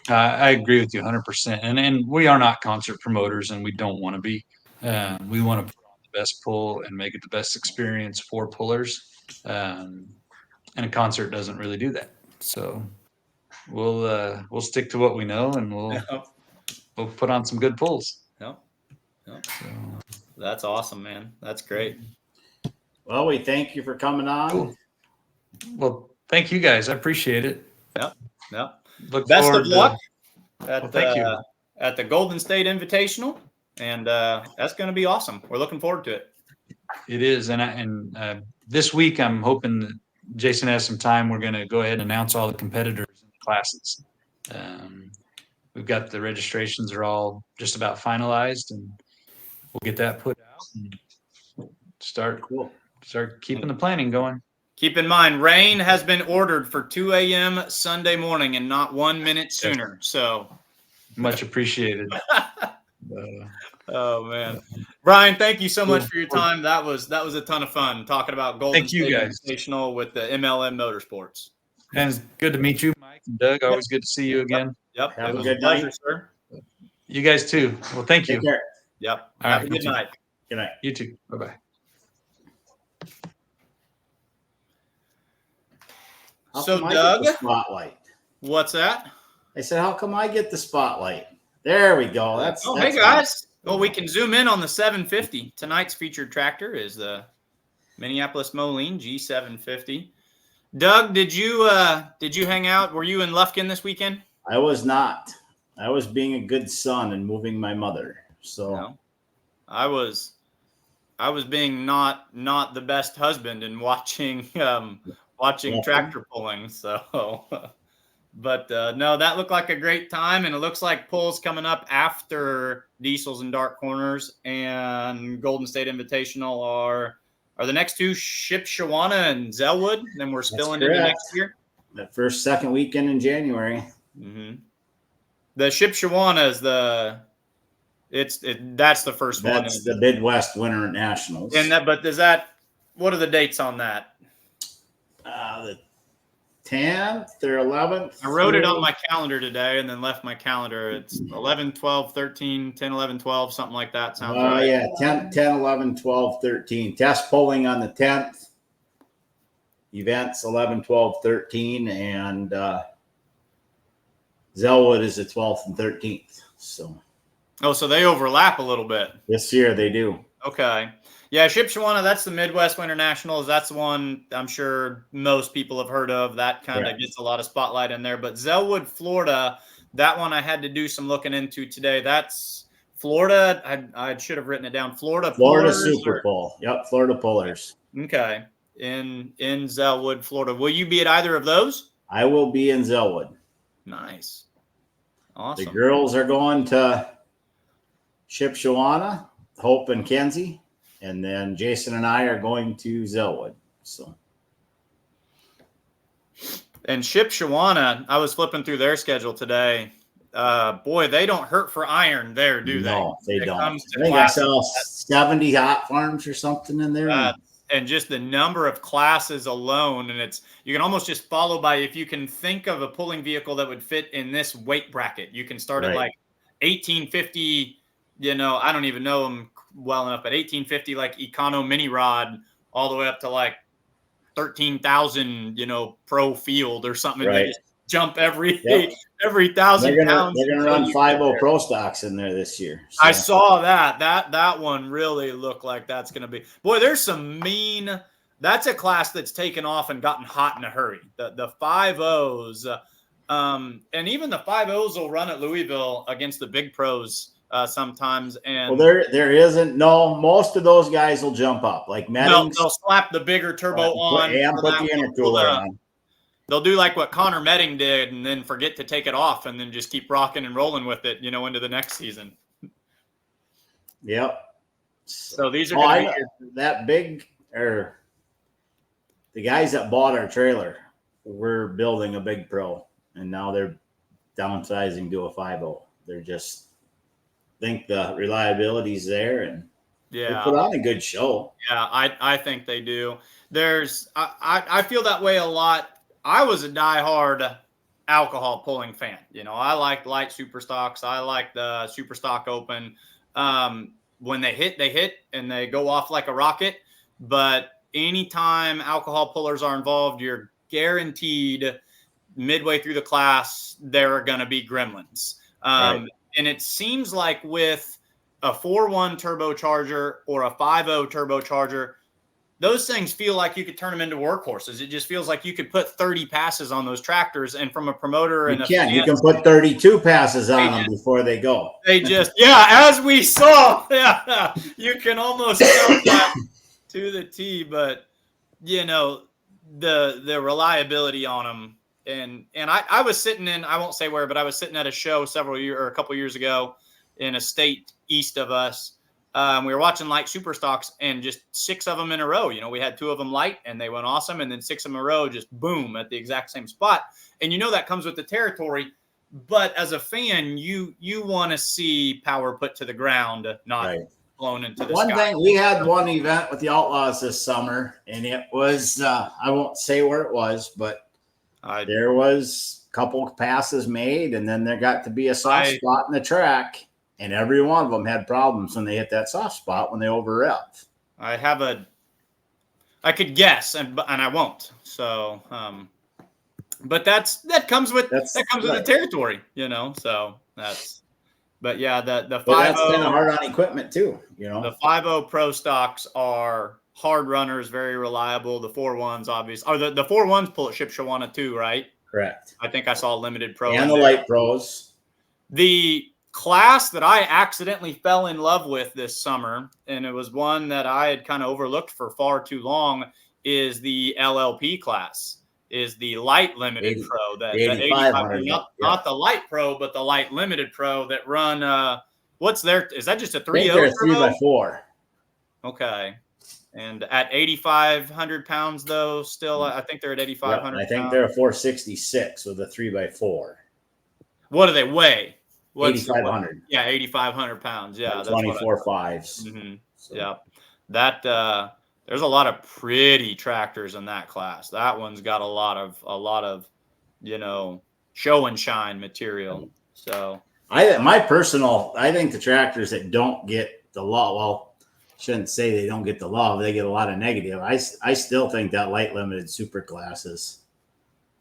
I agree with you 100%. And we are not concert promoters, and we don't want to be. We want to put on the best pull and make it the best experience for pullers. And a concert doesn't really do that. So we'll stick to what we know, and we'll put on some good pulls. Yep. So that's awesome, man. That's great. Well, we thank you for coming on. Cool. Well, thank you guys. I appreciate it. Yep. Look Best forward of luck thank you. at the Golden State Invitational, and that's going to be awesome. We're looking forward to it. It is, and this week I'm hoping that Jason has some time. We're going to go ahead and announce all the competitors in the classes. We've got the registrations are all just about finalized, and we'll get that put out and start keeping the planning going. Keep in mind, rain has been ordered for 2 a.m. Sunday morning and not 1 minute sooner. So much appreciated. Oh man, Brian, thank you so much for your time. That was a ton of fun talking about Golden State Invitational with the MLM Motorsports. And it's good to meet you, Mike and Doug. Always good to see you again. Yep. Have a good night, sir. You guys too. Well, thank you. Take care. Yep. All Have right, a good night. Good night. You too. Bye-bye. How So, come I Doug? get the spotlight? What's that? I said, how come I get the spotlight? There we go. That's Oh, that's hey guys. Well, we can zoom in on the 750. Tonight's featured tractor is the Minneapolis Moline G750. Doug, did you hang out? Were you in Lufkin this weekend? I was not. I was being a good son and moving my mother. So No. I was being not the best husband and watching tractor pulling. So but no, that looked like a great time, and it looks like pulls coming up after Diesels and Dark Corners and Golden State Invitational are the next two Shipshewana and Zellwood. And then we're spilling into correct. next year. the second weekend in January. Mm-hmm. The Shipshewana is that's the first one. That's the Midwest Winter Nationals. And what are the dates on that? The 10th or 11th. I wrote it on my calendar today and then left my calendar. It's 11, 12, 13, 10, 11, 12, something like that. Sounds right. Yeah, 10, 11, 12, 13. Test polling on the 10th. Events 11, 12, 13. And Zellwood is the 12th and 13th. So they overlap a little bit. this year they do. Okay. Yeah, Shipshewana, that's the Midwest Winter Nationals. That's the one I'm sure most people have heard of. That kind of gets a lot of spotlight in there. But Zellwood, Florida, that one I had to do some looking into today. That's Florida. I should have written it down. Florida Super Bowl. Yep, Florida Pullers. Okay. In Zellwood, Florida. Will you be at either of those? I will be in Zellwood. Nice. Awesome. The girls are going to Shipshewana, Hope and Kenzie. And then Jason and I are going to Zellwood. So, and Shipshewana, I was flipping through their schedule today. Boy, they don't hurt for iron there, do they? No, they don't. I Comes to think I saw 70 hot farms or something in there. And just the number of classes alone, and you can almost just follow by, if you can think of a pulling vehicle that would fit in this weight bracket, you can start at like 1850. I don't even know them well enough, but 1850 like Econo mini rod all the way up to like 13,000, pro field or something. Right. They just jump every 1,000 pounds. They're gonna run 5.0 Pro Stocks in there this year. So. I saw that one really looked like that's gonna be, boy, there's some mean. That's a class that's taken off and gotten hot in a hurry. The 5.0s, and even the 5.0s will run at Louisville against the big pros sometimes. And there isn't. No, most of those guys will jump up. Like Meddings, they'll slap the bigger turbo on. And put the intercooler on. They'll do like what Connor Medding did and then forget to take it off and then just keep rocking and rolling with it, into the next season. Yep. So these are that big, or the guys that bought our trailer were building a big pro, and now they're downsizing to a 5.0. They're just think the reliability's there, and they put on a good show. Yeah, I think they do. I feel that way a lot. I was a diehard alcohol pulling fan. I liked light super stocks. I like the super stock open. When they hit and they go off like a rocket. But anytime alcohol pullers are involved, you're guaranteed midway through the class, there are going to be gremlins. Right. And it seems like with a 4.1 turbocharger or a 5.0 turbocharger, those things feel like you could turn them into workhorses. It just feels like you could put 30 passes on those tractors, and from a promoter and you can put 32 passes on them before they go. They just, as we saw, you can almost tell that to the T, but the reliability on them. And I was sitting in, I won't say where, but I was sitting at a show a couple years ago in a state east of us. We were watching light super stocks, and just 6 of them in a row. We had 2 of them light and they went awesome. And then 6 of them in a row, just boom at the exact same spot. And that comes with the territory. But as a fan, you want to see power put to the ground, not blown into the sky. One thing, we had one event with the Outlaws this summer, and it was, I won't say where it was, but there was a couple of passes made, and then there got to be a soft spot in the track, and every one of them had problems when they hit that soft spot when they over-revved. I could guess, and I won't. So but that comes with That's the right. territory, So but yeah, the But 5.0 that's kind of hard on equipment too, the 5.0 Pro stocks are hard runners, very reliable. The 4.1s, obviously, or the 4.1s pull at Shipshawana too, right? Correct. I think I saw Limited Pro And in the there. light pros. The class that I accidentally fell in love with this summer, and it was one that I had kind of overlooked for far too long, is the LLP class, is the light limited pro, that the 8500, not the light pro, but the light limited pro that run. What's their? Is that just a I think 3.0 they're turbo? 3x4. Okay. And at 8,500 pounds, though, still, I think they're at 8,500 I think pounds. they're a 466 with a 3x4. What do they weigh? 8,500. Yeah, 8,500 pounds. Yeah, Like that's 24 5s. Mm-hmm. So, Yeah, that there's a lot of pretty tractors in that class. That one's got a lot of show and shine material. So I think the tractors that don't get the love, well, shouldn't say they don't get the love. They get a lot of negative. I still think that light limited super class is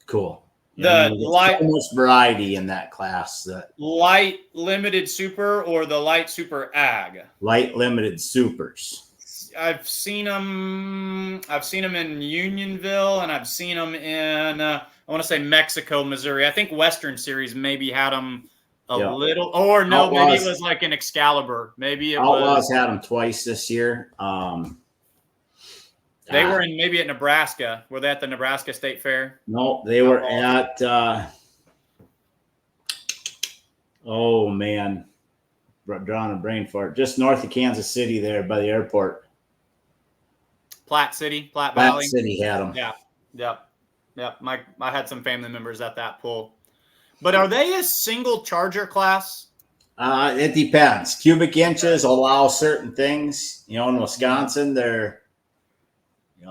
cool. There's so much variety in that class. Light limited super or the light super ag? Light limited supers. I've seen them in Unionville, and I've seen them in I want to say Mexico, Missouri. I think Western Series maybe had them a little, or no, Outlaws, maybe it was like an Excalibur. Maybe Outlaws had them twice this year. They were in maybe at Nebraska. Were they at the Nebraska State Fair? No, they were at oh man, drawing a brain fart. Just north of Kansas City, there by the airport. Platte Valley. Platte City had them. Yeah, yep. I had some family members at that pull. But are they a single charger class? It depends. Cubic inches allow certain things. In Wisconsin, they're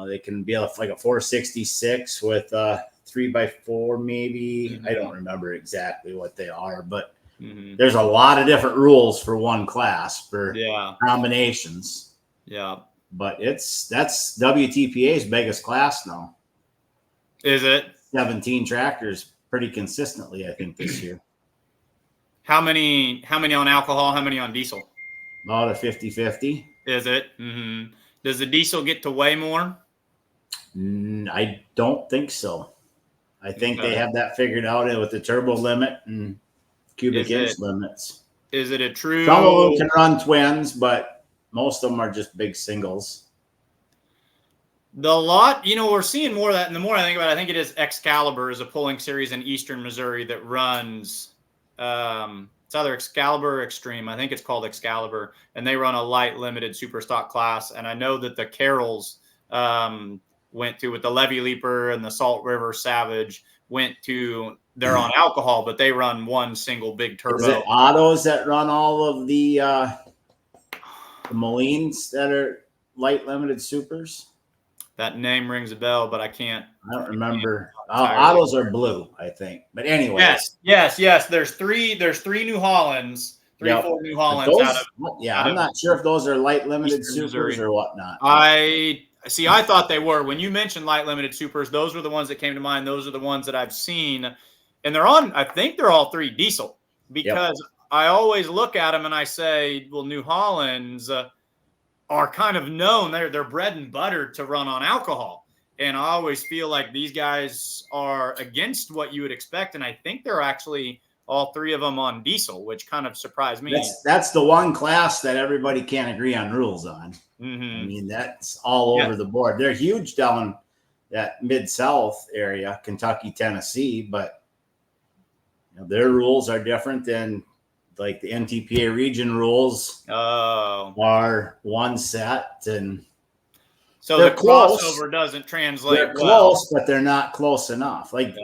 they can be like a 466 with a 3x4 maybe. Mm-hmm. I don't remember exactly what they are, but there's a lot of different rules for one class for combinations. Yeah. But that's WTPA's biggest class now. Is it? 17 tractors pretty consistently, I think, this year. How many on alcohol? How many on diesel? About a 50-50. Is it? Mm-hmm. Does the diesel get to weigh more? I don't think so. I think they have that figured out with the turbo limit and cubic inch limits. Is it a true? Some of them can run twins, but most of them are just big singles. We're seeing more of that. And the more I think about it, I think it is Excalibur is a pulling series in Eastern Missouri that runs. It's either Excalibur or Extreme. I think it's called Excalibur, and they run a light limited super stock class. And I know that the Carrolls went to, with the Levy Leaper and the Salt River Savage, they're on alcohol, but they run one single big turbo. Is it Autos that run all of the Molines that are light limited supers? That name rings a bell, but I don't remember. Autos are blue, I think. But anyway. Yes. There's three New Hollands, 4 New Hollands I'm not sure if those are light limited supers or whatnot. I thought they were. When you mentioned light limited supers, those were the ones that came to mind. Those are the ones that I've seen. And I think they're all 3 diesel, because I always look at them and I say, well, New Hollands are kind of known. They're bread and butter to run on alcohol. And I always feel like these guys are against what you would expect. And I think they're actually all 3 of them on diesel, which kind of surprised me. That's the one class that everybody can't agree on rules on. Mm-hmm. I mean, that's all over the board. They're huge down that Mid-South area, Kentucky, Tennessee, but their rules are different than like the NTPA region rules are one set, and so the crossover doesn't translate. They're close, but they're not close enough. Like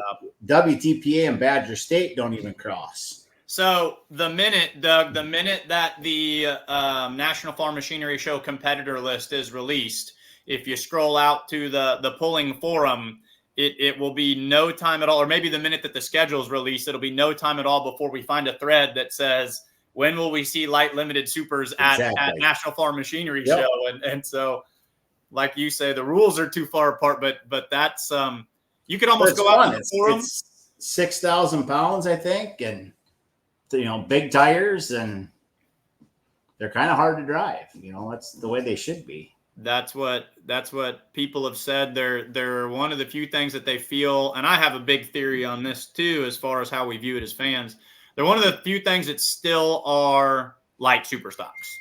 WTPA and Badger State don't even cross. So the minute that the National Farm Machinery Show competitor list is released, if you scroll out to the pulling forum, it will be no time at all, or maybe the minute that the schedule is released, it'll be no time at all before we find a thread that says, when will we see light limited supers at National Farm Machinery Show? And so, like you say, the rules are too far apart, but that's You could almost It's go out fun. and for them. It's 6,000 pounds, I think, and big tires, and they're kind of hard to drive. That's the way they should be. That's what people have said. They're one of the few things that they feel, and I have a big theory on this too, as far as how we view it as fans. They're one of the few things that still are light super stocks.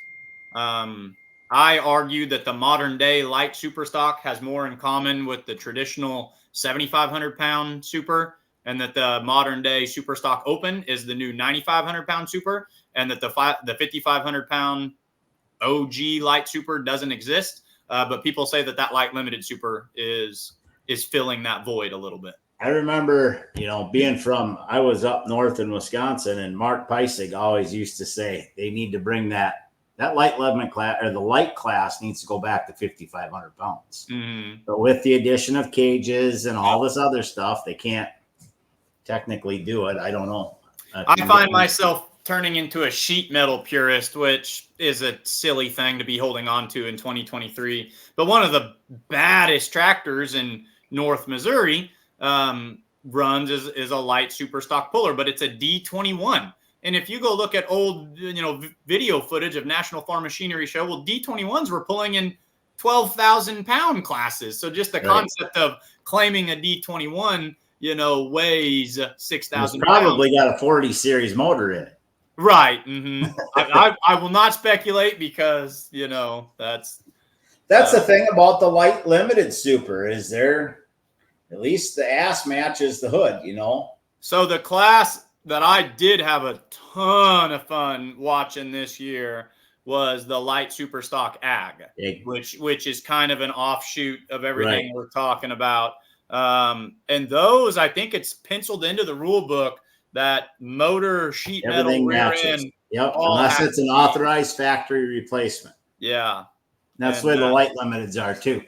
I argue that the modern day light super stock has more in common with the traditional 7,500 pound super, and that the modern day super stock open is the new 9,500 pound super, and that the 5,500 pound OG light super doesn't exist. But people say that light limited super is filling that void a little bit. I remember, I was up north in Wisconsin, and Mark Peisig always used to say they need to bring that light limit class, or the light class needs to go back to 5,500 pounds. Mm-hmm. But with the addition of cages and all this other stuff, they can't technically do it. I don't know. I find myself turning into a sheet metal purist, which is a silly thing to be holding on to in 2023. But one of the baddest tractors in North Missouri runs is a light super stock puller, but it's a D21. And if you go look at old, video footage of National Farm Machinery Show, well, D21s were pulling in 12,000 pound classes. So just the concept of claiming a D21, weighs 6,000 pounds. Probably got a 40 series motor in it. Right. Mm-hmm. I will not speculate because, that's the thing about the light limited super is there, at least the ass matches the hood, So the class that I did have a ton of fun watching this year was the light super stock ag, which is kind of an offshoot of everything we're talking about. And those, I think it's penciled into the rule book that motor, sheet everything metal, rear matches. end, Yep, unless it's an authorized factory replacement. Yeah. That's where the light limiteds are too.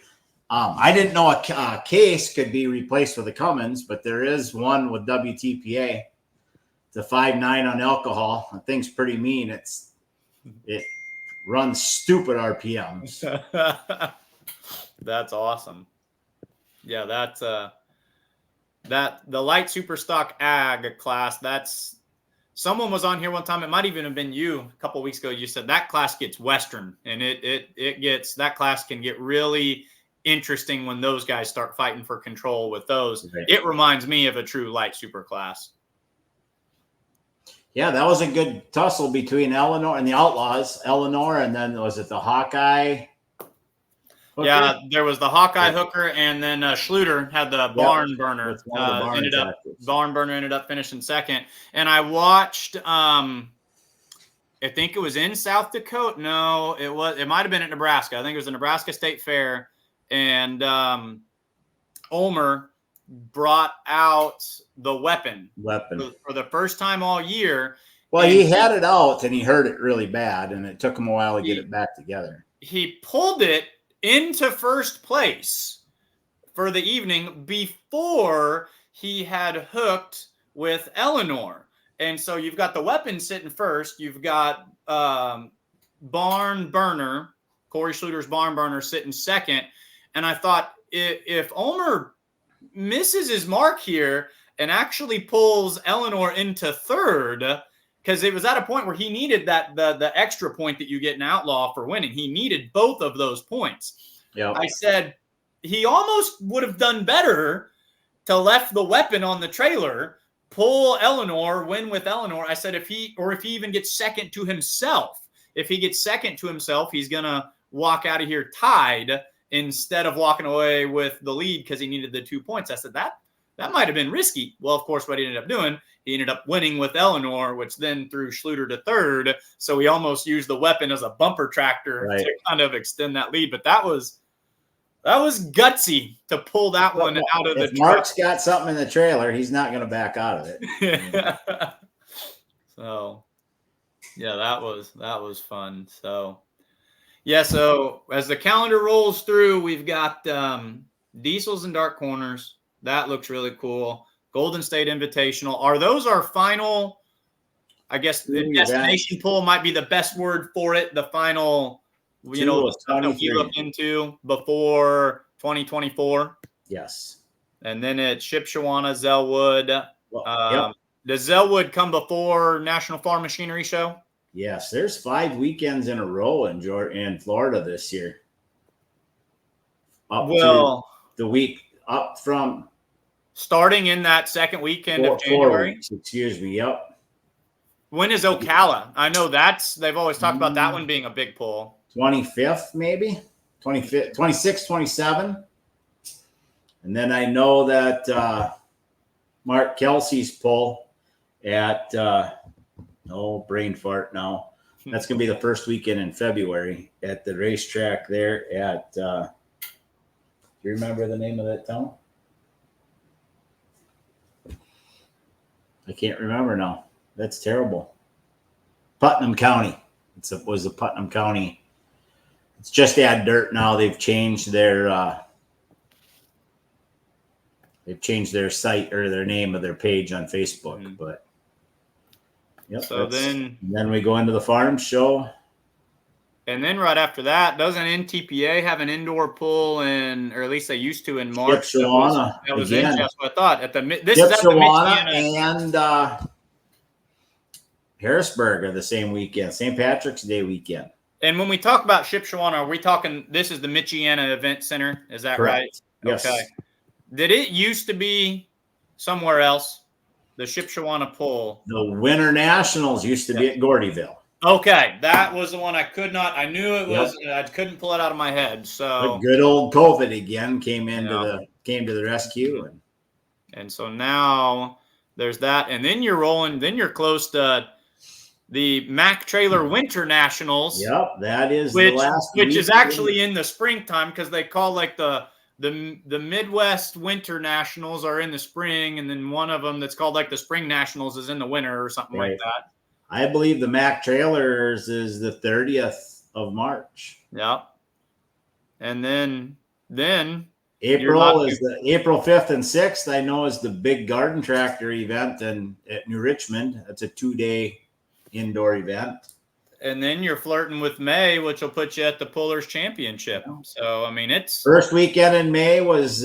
I didn't know a case could be replaced with a Cummins, but there is one with WTPA. The 5.9 on alcohol. The thing's pretty mean. It runs stupid RPMs. That's awesome. Yeah, that's that the light super stock ag class. That's someone was on here one time. It might even have been you a couple of weeks ago. You said that class gets Western, and that class can get really interesting when those guys start fighting for control with those. Right. It reminds me of a true light super class. Yeah, that was a good tussle between Eleanor and the Outlaws. Eleanor, and then was it the Hawkeye hooker? Yeah, there was the Hawkeye hooker, and then Schluter had the barn burner. Barn burner ended up finishing second. And I watched. I think it was in South Dakota. No, it might have been at Nebraska. I think it was the Nebraska State Fair, and Ulmer brought out the weapon for the first time all year. Well, he had it out and he hurt it really bad, and it took him a while to get it back together. He pulled it into first place for the evening before he had hooked with Eleanor. And so you've got the weapon sitting first. You've got barn burner, Corey Schluter's barn burner sitting second. And I thought if Ulmer misses his mark here and actually pulls Eleanor into third, because it was at a point where he needed the extra point that you get in Outlaw for winning. He needed both of those points. Yep. I said he almost would have done better to left the weapon on the trailer, pull Eleanor, win with Eleanor. I said if he even gets second to himself, if he gets second to himself, he's going to walk out of here tied instead of walking away with the lead because he needed the 2 points. I said that might have been risky. Well, of course, what he ended up doing, he ended up winning with Eleanor, which then threw Schluter to third. So he almost used the weapon as a bumper tractor to kind of extend that lead. But that was gutsy to pull that one out of the truck. If Mark's got something in the trailer, he's not going to back out of it. So, yeah, that was fun. So, yeah, so as the calendar rolls through, we've got Diesels and Dark Corners. That looks really cool. Golden State Invitational. Are those our final, I guess, the destination pool might be the best word for it, the final, stuff that we look into before 2024? Yes. And then it's Shipshewana, Zellwood. Yep. Does Zellwood come before National Farm Machinery Show? Yes, there's 5 weekends in a row in Florida this year. Up to the week up from starting in that second weekend of 4 January. weeks, excuse me. Yep. When is Ocala? I know they've always talked about that one being a big pull. 25th, maybe 25th, 26, 27. And then I know that Mark Kelsey's pull at brain fart now. That's going to be the first weekend in February at the racetrack there at do you remember the name of that town? I can't remember now. That's terrible. Putnam County. It was the Putnam County. It's just Add Dirt now. They've changed their site or their name of their page on Facebook. But yep. So then we go into the farm show. And then right after that, doesn't NTPA have an indoor pool or at least they used to in March? Shipshewana that was again. That's what I thought. Shipshewana and Harrisburg are the same weekend, St. Patrick's Day weekend. And when we talk about Shipshewana, are we talking? This is the Michiana Event Center, is that Correct. right? Yes. Okay. Did it used to be somewhere else? The Shipshewana pull. The Winter Nationals used to be at Gordyville. Okay, that was the one I knew it was. I couldn't pull it out of my head. So But good old COVID again came to the rescue, and so now there's that, and then you're rolling. Then you're close to the Mack Trailer Winter Nationals. Yep, that is which the last. Which is actually in the springtime because they call like the Midwest Winter Nationals are in the spring, and then one of them that's called like the Spring Nationals is in the winter or something like that. I believe the Mack Trailers is the 30th of March. Yeah. And then April is the April 5th and 6th, I know, is the big garden tractor event at New Richmond. That's a 2-day indoor event. And then you're flirting with May, which will put you at the Pullers Championship. So, I mean, it's first weekend in May was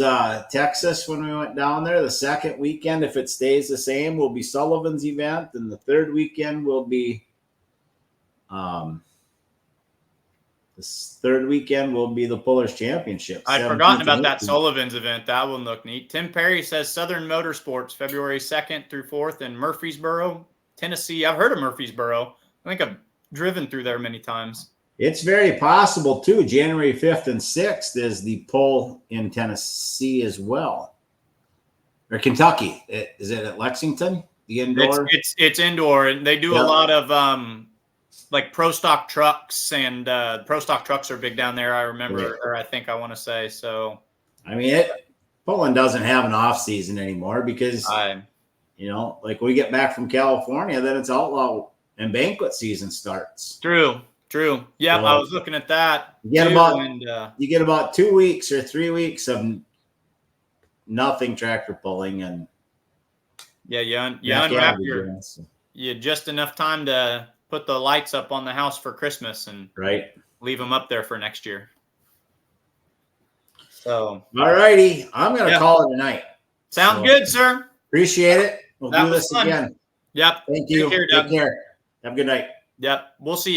Texas when we went down there. The second weekend, if it stays the same, will be Sullivan's event, and the third weekend will be the Pullers Championship. I'd forgotten about that Sullivan's event. That one looked neat. Tim Perry says Southern Motorsports, February 2nd through 4th in Murfreesboro, Tennessee. I've heard of Murfreesboro. I think I've driven through there many times. It's very possible too. January 5th and 6th is the pull in Tennessee as well, or Kentucky. Is it at Lexington? The indoor. It's indoor, and they do a lot of like pro stock trucks, and pro stock trucks are big down there. I remember, or I think I want to say so. I mean, Poland doesn't have an off season anymore because like we get back from California, then it's outlaw and banquet season starts. True. Yeah, I was looking at that. You get about 2 weeks or 3 weeks of nothing tractor pulling, and you unwrap you just enough time to put the lights up on the house for Christmas and leave them up there for next year. So, all righty, I'm gonna call it a night. Sounds good, sir. Appreciate it. We'll do this fun. again. Yep. Thank you. Take care, Doug. Take care. Have a good night. Yep. We'll see you.